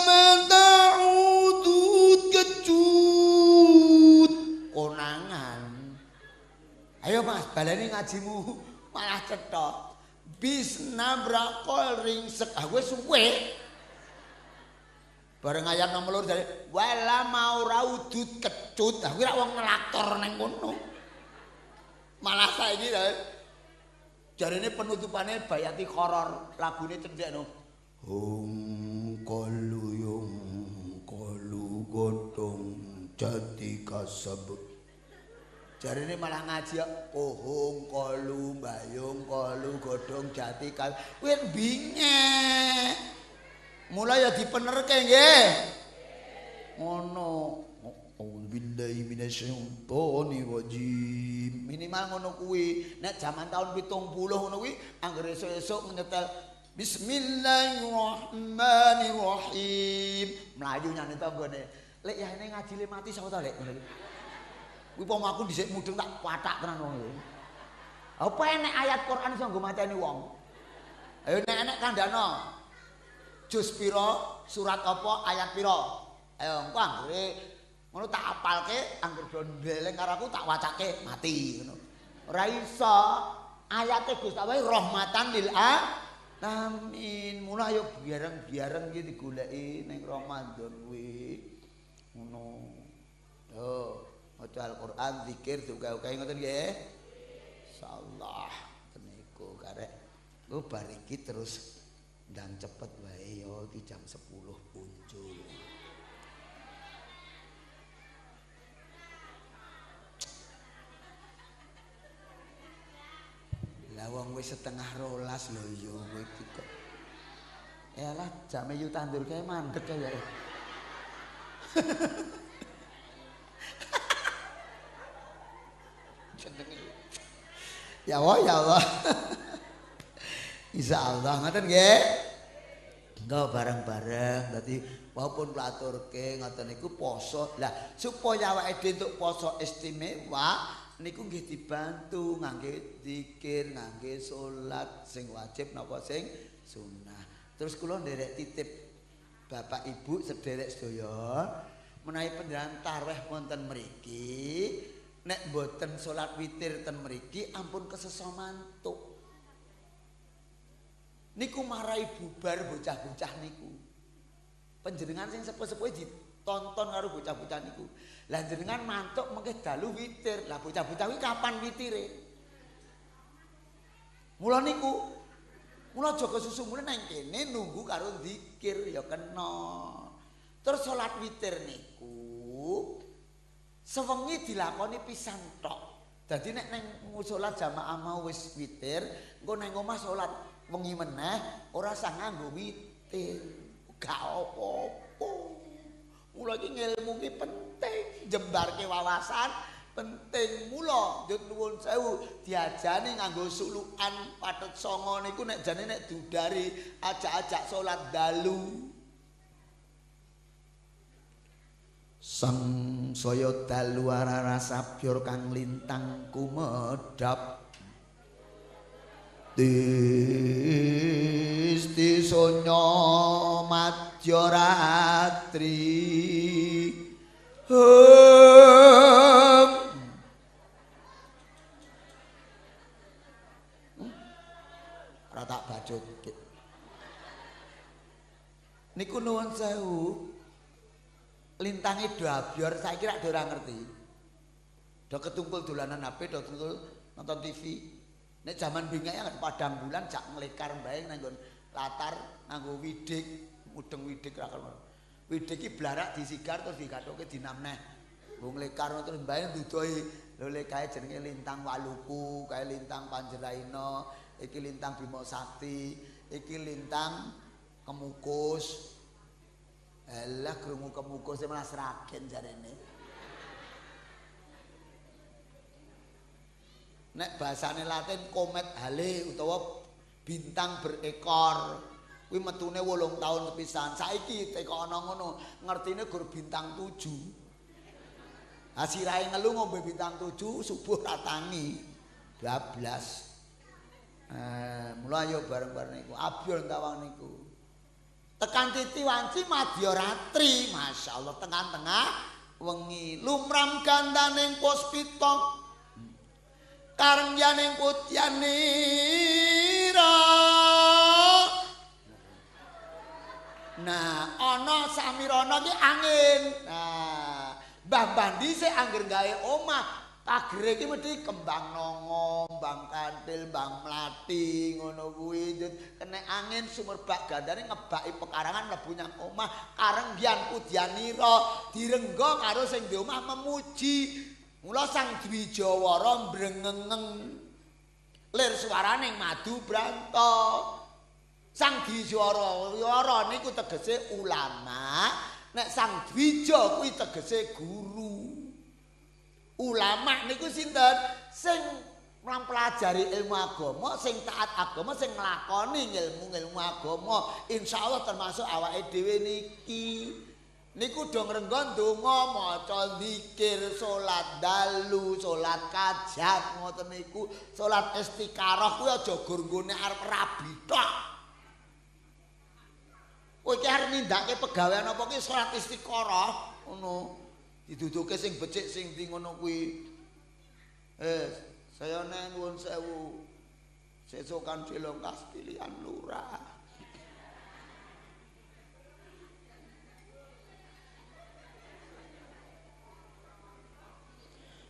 ta'udud kecut konangan. Ayo Mas, baleni ngajimu malah cetok. Bisna brakol ringsek. Wis suwe. Bareng ayat nomor loro dari wala mau raudud kecut. Kuwi rak wong ngelaktor nang kono. Malah saiki jarene penutupane bayati horor, lagune cendekno. Hum kalu godhong jati kasab. Jarene malah ngaji pohong kalu mbayung kalu godhong jati kasab. Kuwi bingek. Mulai ya dipenerke nggih. Ngono. Billahi minasyaitonir rajim. Minimal ngono kuwi. Nek jaman tahun 70 ngono kuwi anggere esuk-esuk nyetel Bismillahirrahmanirrahim. Mlayu nyane tanggane. Lek ya ini ngaji le mati sapa ta lek ngono iki. Kuwi pomo aku dhisik mudeng tak patak tenan wong iki. Apa enek ayat Quran iso nggo mateni wong? Ayo nek enek kandhana. Juz pira, surat apa, ayat pira? Ayo engko anggere ngono tak apalke, anggere do ndeleng karo aku tak wacake mati ngono. Ora iso. Ayate Gusti Allah rahmatan lil alamin. Mula ayo biareng-biareng iki digoleki ning Ramadan kuwi. Ngono. Yo, maca Al-Qur'an, zikir, duka-duka ngoten nggih. Insyaallah niku karek. Lu bar iki terus ndang cepet wae yo di jam 10 muncul. Lah wong wis setengah rolas lho yo kowe iki kok. Yalah jame yu tandur kae mandek ya. Ya Allah, ya Allah. Insyaallah ngoten nggih. Engko bareng-bareng dadi maupun platurke ngoten niku poso. Lah supaya awake dhewe entuk poso istimewa niku nggih dibantu ngangge zikir, ngangge salat sing wajib napa sing sunah. Terus kula nderek titip Bapak Ibu sederek sedaya menawi panjenengan tarwih wonten mriki nek mboten salat witir ten mriki ampun kesesa mantuk. Niku marai bubar bocah-bocah niku. Panjenengan sing sepuh-sepuh ditonton karo bocah-bocah niku. Lah jenengan mantuk mengke dalu witir. Lah bocah-bocah kuwi kapan witire? Mula niku mula aja kesusu mule nang kene nunggu karo zikir ya kena. Terus salat witir niku sewengi dilakoni pisan tok. Dadi nek nang salat jamaah mau wis witir, engko nang omah salat wengi meneh ora usah nganggo witir. Gak apa-apa. Mula iki ngilmu ki penting, jembarke wawasan penting. Mula njut nuwun sewu diajani nganggo sulukan pathet sanga niku nek jane nek dudari ajak-ajak salat dalu. Sang saya dalu arara sabyor kang lintang kumedhap Disti sonya madya ratri ora tak bajut niku nuwun sewu lintange Dwabior saiki rak ora ngerti do ketungkul dolanan HP do ketungkul nonton TV. Nek jaman bingake kan padang bulan jak nglekar bae nang latar nganggo widik, mudeng widik ra kena. Widik iki blarak disigar terus digathuke dinamneh. Nggo nglekar terus bae ndudohi lho lekae jenenge lintang Waluku, kae lintang Panjeraina, iki lintang Bima Sakti, iki lintang Kemukus. Alah krungu Kemukus malah sragen jarene. Nek bahasane Latin komet hale utawa bintang berekor kuwi metune 8 tahun sepisan. Saiki teko ana ngono ngertine gur bintang 7. Ha sirahe ngelu ngombe bintang 7 subuh ratangi 12. Mula ayo bareng-bareng niku abyor tawang niku. Tekan titi wanci madya ratri, masyaallah tengah-tengah wengi lumram gandaning puspita karengyaning putyanira. Nah, ana samirana ki angin. Nah, Mbah Bandi sik angger gawe omah, pagere iki mesti kembang nongo, mbang kantil, mbang mlati ngono kuwi. Kena angin sumerbak gandane ngebaki pekarangan mlebu nyang omah, karengyan putyanira direngga karo sing di omah memuji. Mula Sang Dwijawara mbrengengeng lir swaraning madu branta. Sang Dwijawara niku tegese ulama, nek Sang Dwija kuwi tegese guru. Ulama niku sinten? Sing mempelajari ilmu agama, sing taat agama, sing nglakoni ilmu-ilmu agama. Insyaallah termasuk awake dhewe niki. Niku do ngrenggo ndonga maca zikir, salat dalu, salat kajat ngoten niku, salat istiqarah kuwi aja gur nggone arep rabi tok. Kowe iki arep nindakake pegawean apa ki salat istiqarah ngono. Diduduke sing becik sing ndi ngono kuwi. Saya nuwun sewu. Sesokan dilongkas pilihan lurah.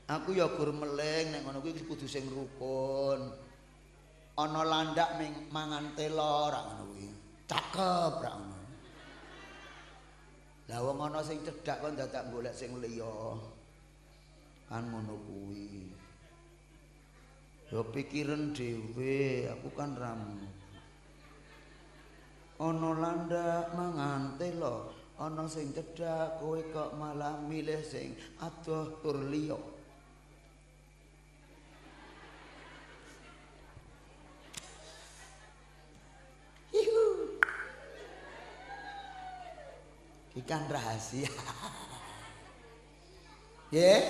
Aku ya gur meleng nek ngono kuwi kudu sing rukun. Ana landak mangan telo ra ngono kuwi. Cakep ra ngono. Lah wong ana sing cedhak kok dadak golek sing liya. Kan ngono kuwi. Ya pikiran dhewe, aku kan ram. Ana landak mangan telo, ana sing cedhak kowe kok malah milih sing adoh tur liya. Ikan rahasia. Nggih.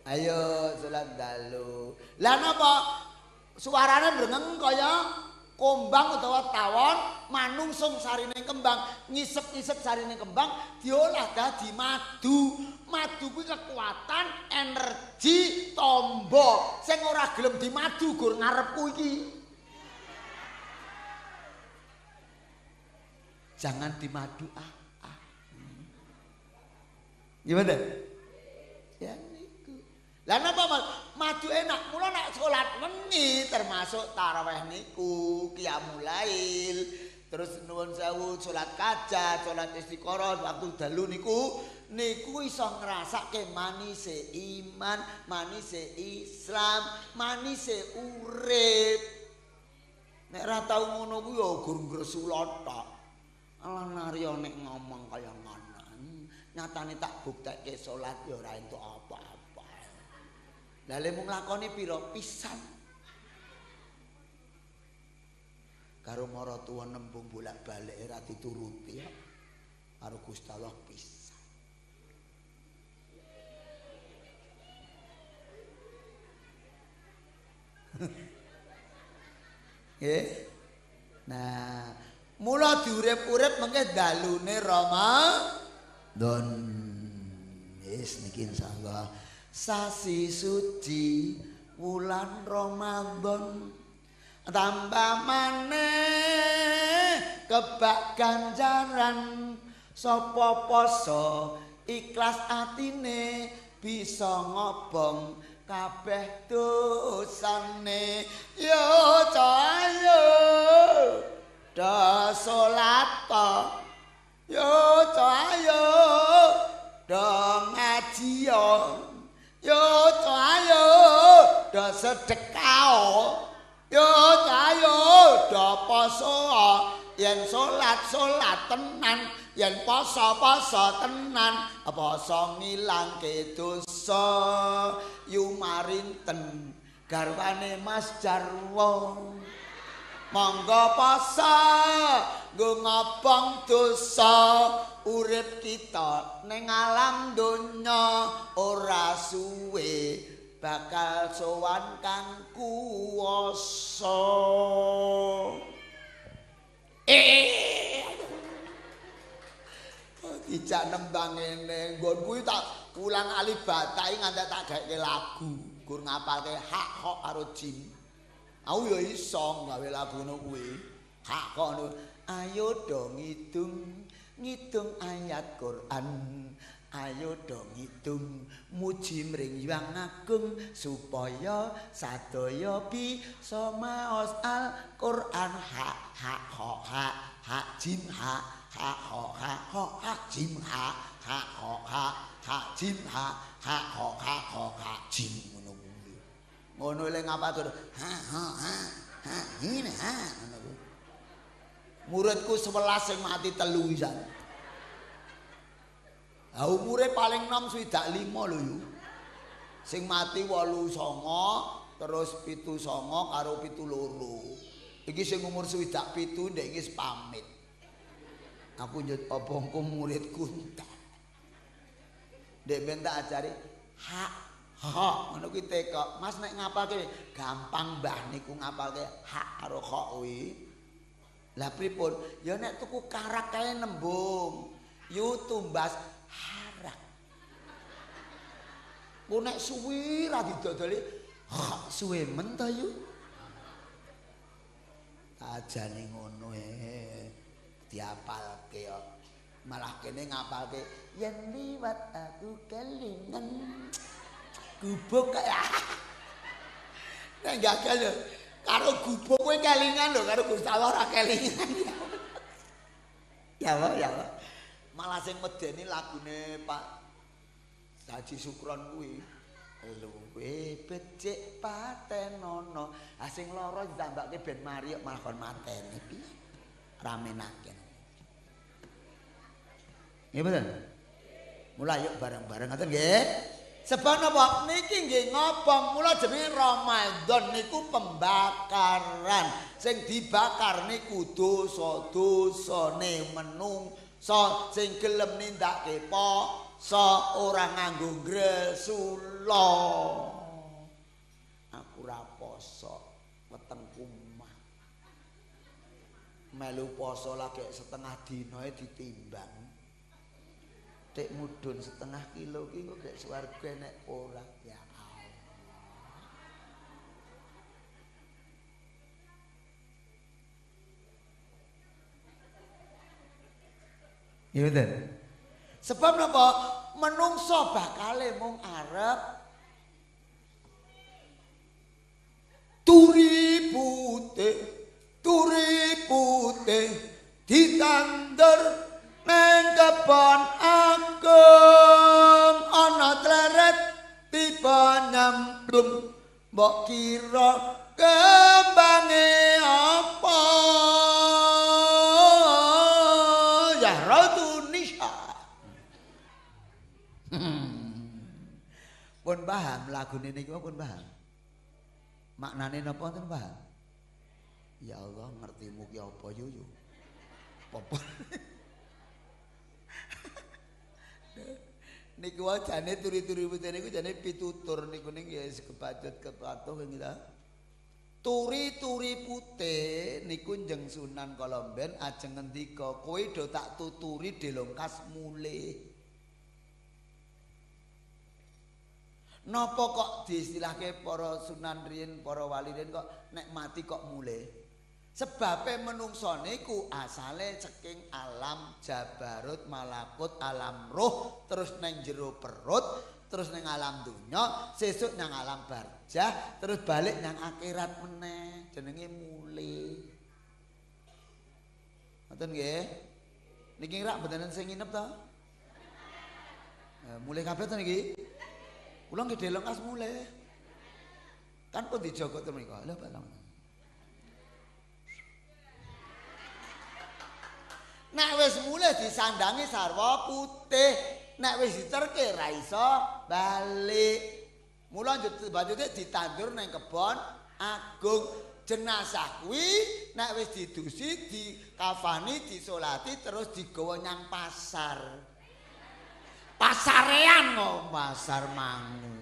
Ayo salat dalu. Lah napa suarane brengeng kaya kombang utawa tawon manungsung sarine kembang, ngisep-ngisep sarine kembang diolah dadi madu. Madu kuwi kekuatan, energi, tombo sing ora gelem dimadu gur ngarepku iki. Jangan dimadu Gimana? Ya niku. Lah napa madu enak, mula nek salat wengi termasuk tarawih niku, qiyamul lail, terus nuwun sewu salat hajat, salat istiqoroh waktu dalu niku iso ngrasake manise iman, manise Islam, manise urip. Nek ora tau ngono kuwi ya gur ngresul tok. Alah narya nek ngomong kaya ngono. Nyatane tak buktekke salat ya ora entuk apa-apa. Lah le mung lakoni pira pisan. Karo maratuwa nembung bolak-balik ora dituruti ya. Karo Gusti Allah pisan. Nggih. Nah, mula diurip-urip mengke dalune Ramadan. Wis niki insyaallah sasi suci wulan Ramadan. Tambah maneh kebak ganjaran sapa poso ikhlas atine bisa ngobong kabeh dosane. Yo ayo do salat yo ayo do ngaji yo ayo do sedekah yo ayo do poso yen salat tenan yen poso tenan poso ngilangke dosa yumarinten garwane Mas Jarwo monggo poso nggo ngobong dosa urip kita ning alam donya ora suwe bakal sowan kang kuwasa. Dijak nembang ngene nggon kuwi tak ulang alif batai nganti tak gawe lagu gur ngapalke hak kok karo jin. Aku ya iso gawe lagu ngono kuwi. Hak kok ayo dong ngitung ayat Quran. Ayo dong ngitung muji mring Hyang Agung supaya sadaya bisa maos Al-Qur'an hak ho hak jim hak ho hak jim hak ho hak jim hak ho hak jim ngono kuwi. Ngono le ngapatur ha ini ngono kuwi. Muridku 11 sing mati 3 pisan. Umure paling nom swidak 5 lho yu. Sing mati 8 songo, terus 7 songo karo 7 loro. Iki sing umur swidak 7 ndek iki pamit. Aku njut apa engko muridku entek. Ndek ben tak ajari hak ngono kuwi teko. Mas nek ngapalke gampang Mbah niku ngapalke hak karo kok kuwi. Lah pripun? Ya nek tuku karak kae nembung. Yu tumbas harak. Ku nek suwi ra didodoli suwe men ta yu. Ajane ngono diapalke kok. Malah kene ngapalke yen liwat aku kelingan. Gubuk kaya. Nek gagal lho karo gubuk kowe kelingan lho karo Gusti Allah ora kelingan. Ya Allah. Malah sing medeni lagune Pak Haji Sukron kuwi luwe becik patenono sing lara ditambahke ben mari malah kon mateni piye ramenake nggih mboten mulai yuk bareng-bareng ngoten nggih sebab napa niki nggih ngobong mula jenenge Ramadan niku pembakaran sing dibakar niku dosa-dosane menung so sing gelem nindakke poso ora nganggo gresula. Aku ora poso weteng kumah. Melu poso lagi setengah dinae ditimbang. Tek mudhun setengah kilo ki kok gek swarga nek ora ya Allah. Iya betul. Sebab napa menungso bakale mung arep turi putih ditandur neng kebon ageng ana tleret tiba nyamplung mbok kira kembange apa ya Ratunisa. Pun paham lagune niki pun paham. Maknane napa ten paham? Ya Allah ngertimu ki apa yo. Apa? Niku wae jane turi-turi putih niku jane pitutur niku ning ya kepacut-kepatuh kita. Turi-turi putih niku njeng Sunan Kolomben ajeng ngendika kowe do tak tuturi delongkas mule. Napa kok diistilahke para sunan riyen, para wali riyen kok nek mati kok mule? Sebabe menungso niku asale saking alam jabarut malakut alam roh terus neng jero perut terus neng alam dunya sesuk nang alam barjah terus balik nang akhirat meneh jenenge mule. Ngoten nggih. Niki rak mboten sing nginep to? Mule kabeh to niki? Kula nggih delongas mule. Kan kok dijogo to mriku. Lha Pak. Nek wis mule disandangi sarwa putih, nek wis diterke ra iso balik. Mula lanjute ditandur nang kebon agung. Jenazah kuwi nek wis didusi, dikafani, disolati terus digawa nyang pasar. Pasarean kok pasar mangu.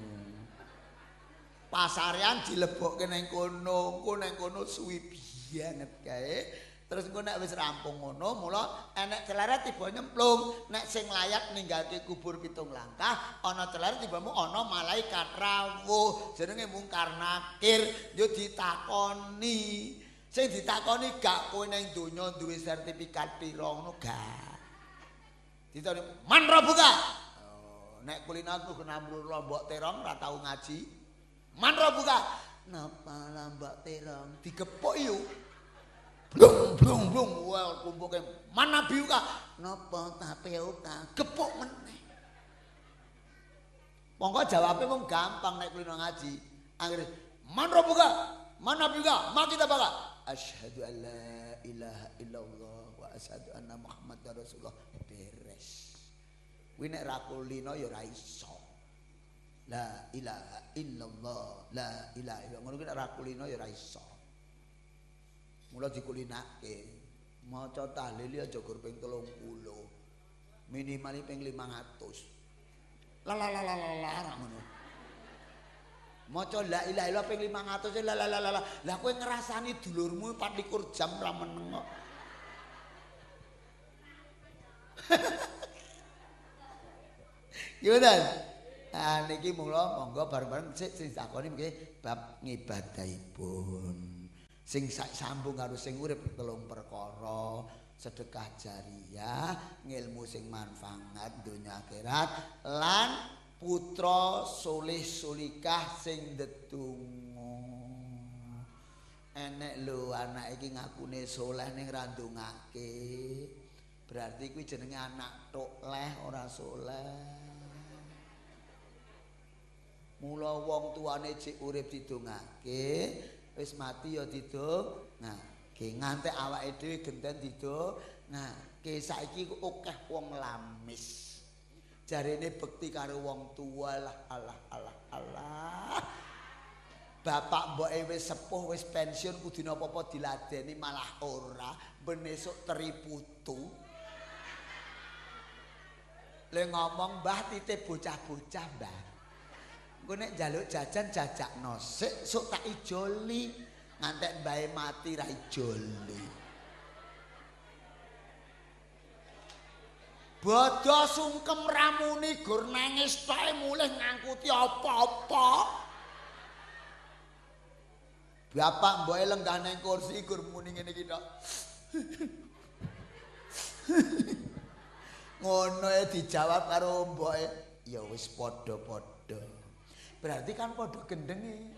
Pasarean dilebokke nang kono, engko nang kono suwi banget kae. Terus engko nek wis rampung ngono, mula enek celeret tiba nyemplung. Nek sing layat ninggalke kubur 7 langkah, ana celeret tiba ana malaikat rawuh, jenenge Mungkar Nakir, yo ditakoni. Sing ditakoni gak kowe nang donya duwe sertifikat pira ngono gak. Ditone man robuka. Nek kulinaku kena Lombok Terong ora tau ngaji. Man robuka. Napa Lombok Terong digepuk yo. Blung wah kumpuke mana biuka napa tapeuka gepuk meneh. Monggo jawabe mung gampang nek kulino ngaji. Akhire man robuka mana biuka ma kita baka asyhadu an la ilaha illallah wa asyhadu anna muhammadar rasulullah beres. Kuwi nek ra kulino ya ora iso. La ilaha illallah la ilaha illallah ngono kuwi nek ra kulino ya ora iso. Mula dikulinake maca tahlil aja gur ping 30 minimal ping 500 la ngono maca la ilaha illallah ping 500 la kowe ngrasani dulurmu 24 jam ra meneng kok gimana niki mula monggo bareng-bareng sing takoni nggih bab ngibadahipun. Sing sambung karo sing urip 3 perkara sedekah jariyah ngilmu sing manfaat donya akhirat lan putra solih solikah sing ndedonga enek lho anak iki ngakune soleh ning ra ndongake berarti kuwi jenenge anak tok leh ora soleh. Mula wong tuane jek urip didongake wis mati ya didong. Nah, ki ngantek awake dhewe genten didong. Nah, ki saiki akeh wong lamis. Jarene bekti karo wong tua lah Allah. Bapak mboke wis sepuh wis pensiun kudu napa-apa diladeni malah ora ben esuk teri putu. Le ngomong Mbah titip bocah-bocah Mbah. Engko nek njaluk jajan jajakno sik sok tak ijoli ngantek mbahe mati ra ijoli. Bodho sungkem ramuni gur nangis tok mulih ngangkuti apa-apa. Bapak mboke lenggah nang kursi gur muni ngene iki tok. Ngono dijawab karo mboke, ya wis padha-padha. Berarti kan padha gendenge.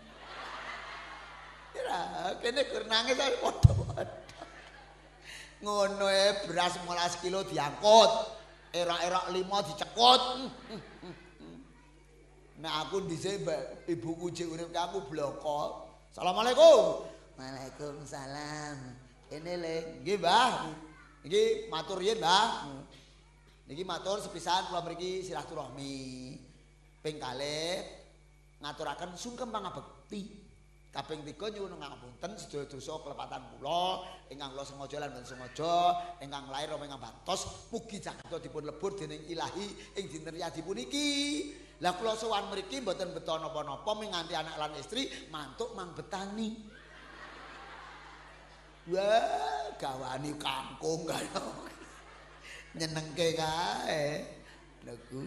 Ya, kene gur nangis padha-padha. Ngono beras 15 kilo diangkut, erak-erak 5 dicekut. Nah aku dhisik ibuku jek urip aku bloko. Assalamualaikum. Waalaikumsalam. Ini le, nggih Mbah. Niki matur yen Mbah. Niki matur sepisan kula mriki silaturahmi. Ping kalih ngaturaken sungkem pangabekti. Kaping 3 nyuwun ngapunten sedaya dosa kelepatan kula ingkang kula sengaja lan mboten sengaja ingkang lair apa ingkang batos mugi jagat dipun lebur dening Ilahi ing dinten yadi puniki. Lah kula sowan mriki mboten beto napa-napa minganti anak lan istri mantuk mang betani. Wah, gawani kangkung kaya nyenengke kae. Lagu.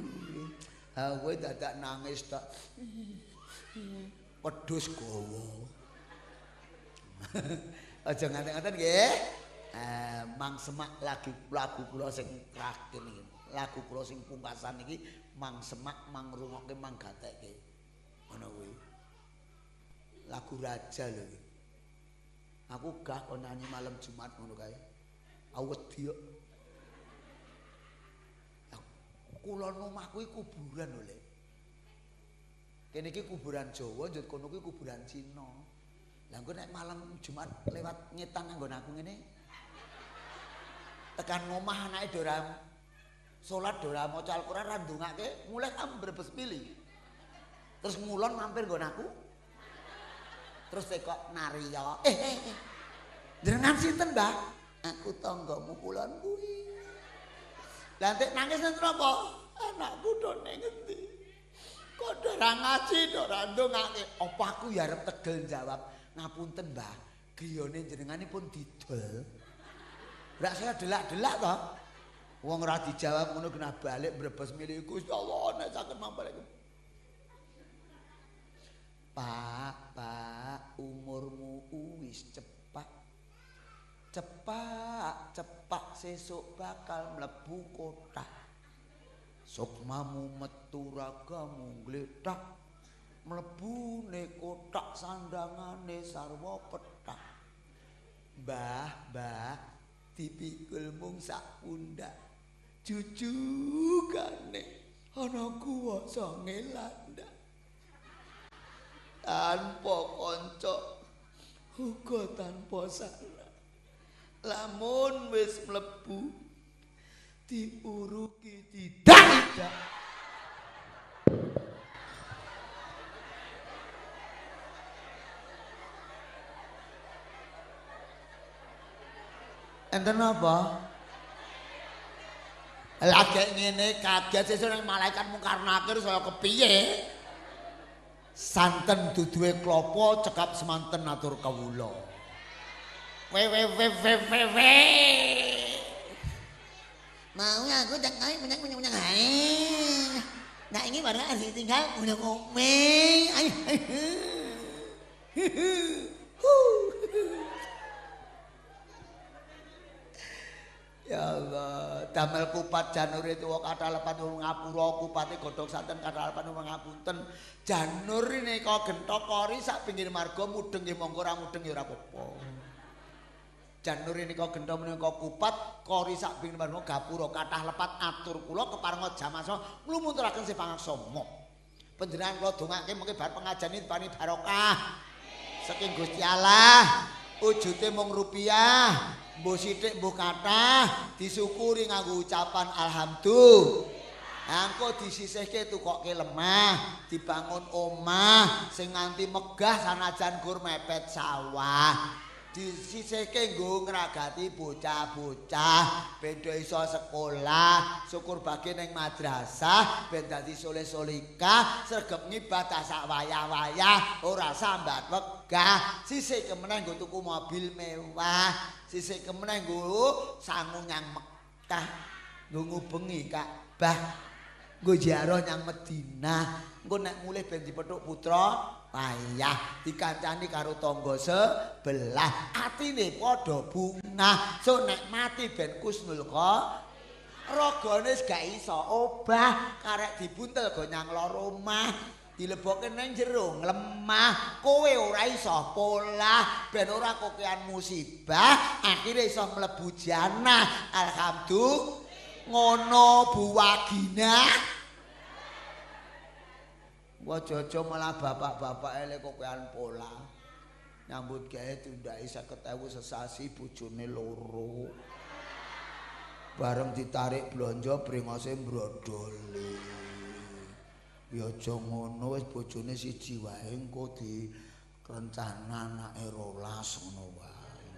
Ha kowe dadak nangis tak. Pedus gawa. Aja nganten-nganten nggih. Mang Semak lagu kula sing terakhir niki. Lagu kula sing pungkasan niki Mang Semak mang rungokke mang gatekke. Ngono kuwi. Lagu raja lho iki. Aku gah kon nyanyi malam Jumat ngono kae. Awedi yo. Kula omah kuwi kuburan lho, Lek. Kene iki kuburan Jawa, njut kono kuwi kuburan Cina. Lah engko nek malam Jumat lewat ngetan nggon aku ngene. Tekan omah anake do ora salat do ora maca Al-Qur'an ra ndongake, mulai ambrebes pilih. Terus ngulon mampir nggon aku. Terus tekok Narya. Jenengan sinten, Mbah? Aku tanggamu kulon kuwi. Lah entek nangis nang napa? Anakku do ning ngendi? Kok ora ngaji, ora ndongake. Apa aku ya arep tegel jawab, ngapunten Mbah, griyane jenenganipun didol. Lah saya delak-delak to. Wong ora dijawab ngono kena balik brebes milih Gusti Allah nek saged mampir. Pak, umurmu wis cepak. Cepak sesuk bakal mlebu kotak. Sukmamu metu ragamu gletak. Mlebune kotak sandangane sarwa petak. Mbah, dipikul mung sak pundak. Jujugane ana kuwasa ngelandak. Tanpa kanca uga tanpa salah. Lamun wis mlebu diuruki tidak. Enten apa? Lagi ngene kaget sesuk nang malaikat mungkar nakir saya kepiye? Santen duduhe klopo cekap semanten atur kawula. We. Mau aku tak kaya punya. Nah ini baru asli tinggal punya ngomeng. Ya Allah, damel kupat janur itu kata lepat urung ngapura kupate godhong santen kata lepat urung ngapunten. Janur ini kok gentok kori sak pinggir marga mudeng nggih monggo ora mudeng ya ora apa-apa. Janur ini kok gentok menika kupat kori sak pinggir marga gapura kathah lepat atur kula keparenga jamasa nglumuntraken si pangaksama. Panjenengan kula dongake mengke bar pengajian iki pani barokah. Saking Gusti Allah, wujute mung rupiah. Mbuh sithik mbuh kathah disyukuri nganggo ucapan alhamdulillah. Angko disisihke tukokke lemah, dibangun omah sing nganti megah sanajan gur mepet sawah. disisihke nggo ngragati bocah-bocah ben iso sekolah, syukur bagi ning madrasah ben dadi soleh-solihah, sregep ngibadah sak wayah-wayah, ora sambat wegah, sisih kemeneh nggo tuku mobil mewah, sisih kemeneh nggo sangu nyang Mekah, nggo ngubengi Ka'bah, nggo ziarah nyang Madinah. Engko nek mulih ben dipethuk putra wayah dikancani karo tangga sebelah atine padha bungah so nek mati ben kusnul ragane gak iso obah karek dibuntel go nyang loro omah dilebokke nang jero nglemah kowe ora iso polah ben ora kokean musibah akhire iso mlebu jannah alhamdulillah ngono Bu Wagina. Wah jojo malah bapak-bapak elek kokean pola. Nyambut gawe tundake 50.000 sesasi bojone loro. Bareng ditarik blonjo brengose mbrodole. Ya aja ngono wis bojone siji wae engko direncana anake 12 ngono wae.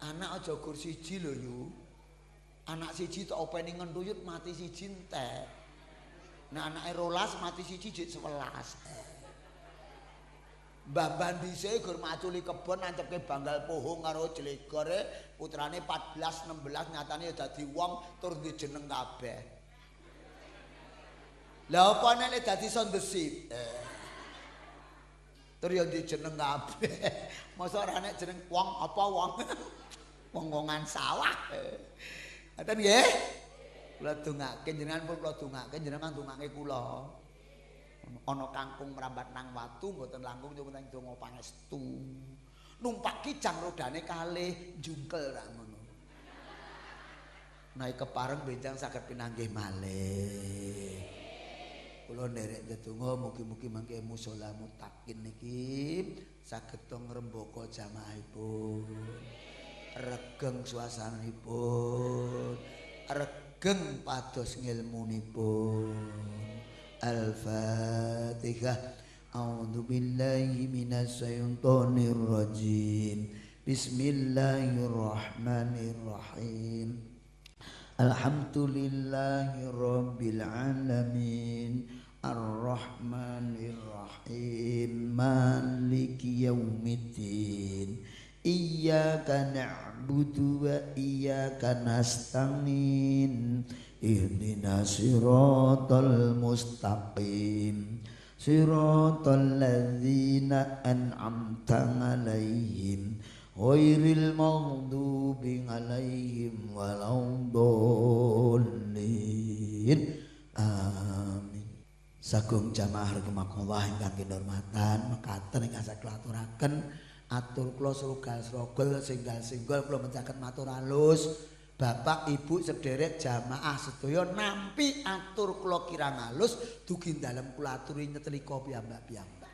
Anak aja gur siji lho yu. Anak siji tok openi ngentuyut mati siji entek. Nah anake 12 mati siji jek 11. Mbah Bandise gur maculi kebon nancepke banggal pohong karo jlegore putrane 14 16 nyatane ya dadi wong tur duwe jeneng kabeh. Lah apa nek dadi sondesip? Tur ya duwe jeneng kabeh. Mosok ora nek jeneng wong apa wong? Wong-wongan sawah. Ngoten nggih? Kula dongake jenengan pun kula dongake jenengan dongake kula. Ana kangkung mrambat nang watu mboten langkung nyuwun donga pangestu. Numpak kijang rodane kalih jungkel ra ngono. Naik kepareng benjang saged pinanggih malih. Kula nderek ndedonga mugi-mugi mangke musala mutakin niki saged ngrembaka jamaahipun. Regeng suasananipun, regeng pados ngilmunipun. Al-Fatihah. A'udzu billahi minasy syaithanir rajim. Bismillahirrahmanirrahim. Alhamdulillahi rabbil alamin. Ar-Rahmanir Rahim. Maliki yaumiddin. Iyyaka na'budu wa iyyaka nasta'in ihdinas siratal mustaqim siratal ladzina an'amta 'alaihim ghairil maghdubi 'alaihim waladdallin amin. Sagung jamaah rahimakumullah ingkang kinurmatan mekaten ingkang saged aturaken atur kula srogal-srogol singgal-singgol kula mencaket matur alus Bapak Ibu sederek jamaah sedaya nampi atur kula kirang alus dugi dalem kula aturi nyetrika piyambak-piyambak.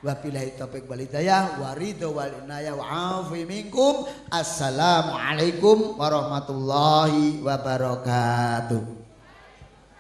Wabillahi taufiq wal hidayah wa ridho wal inayah wa afi minkum. Assalamualaikum warahmatullahi wabarakatuh.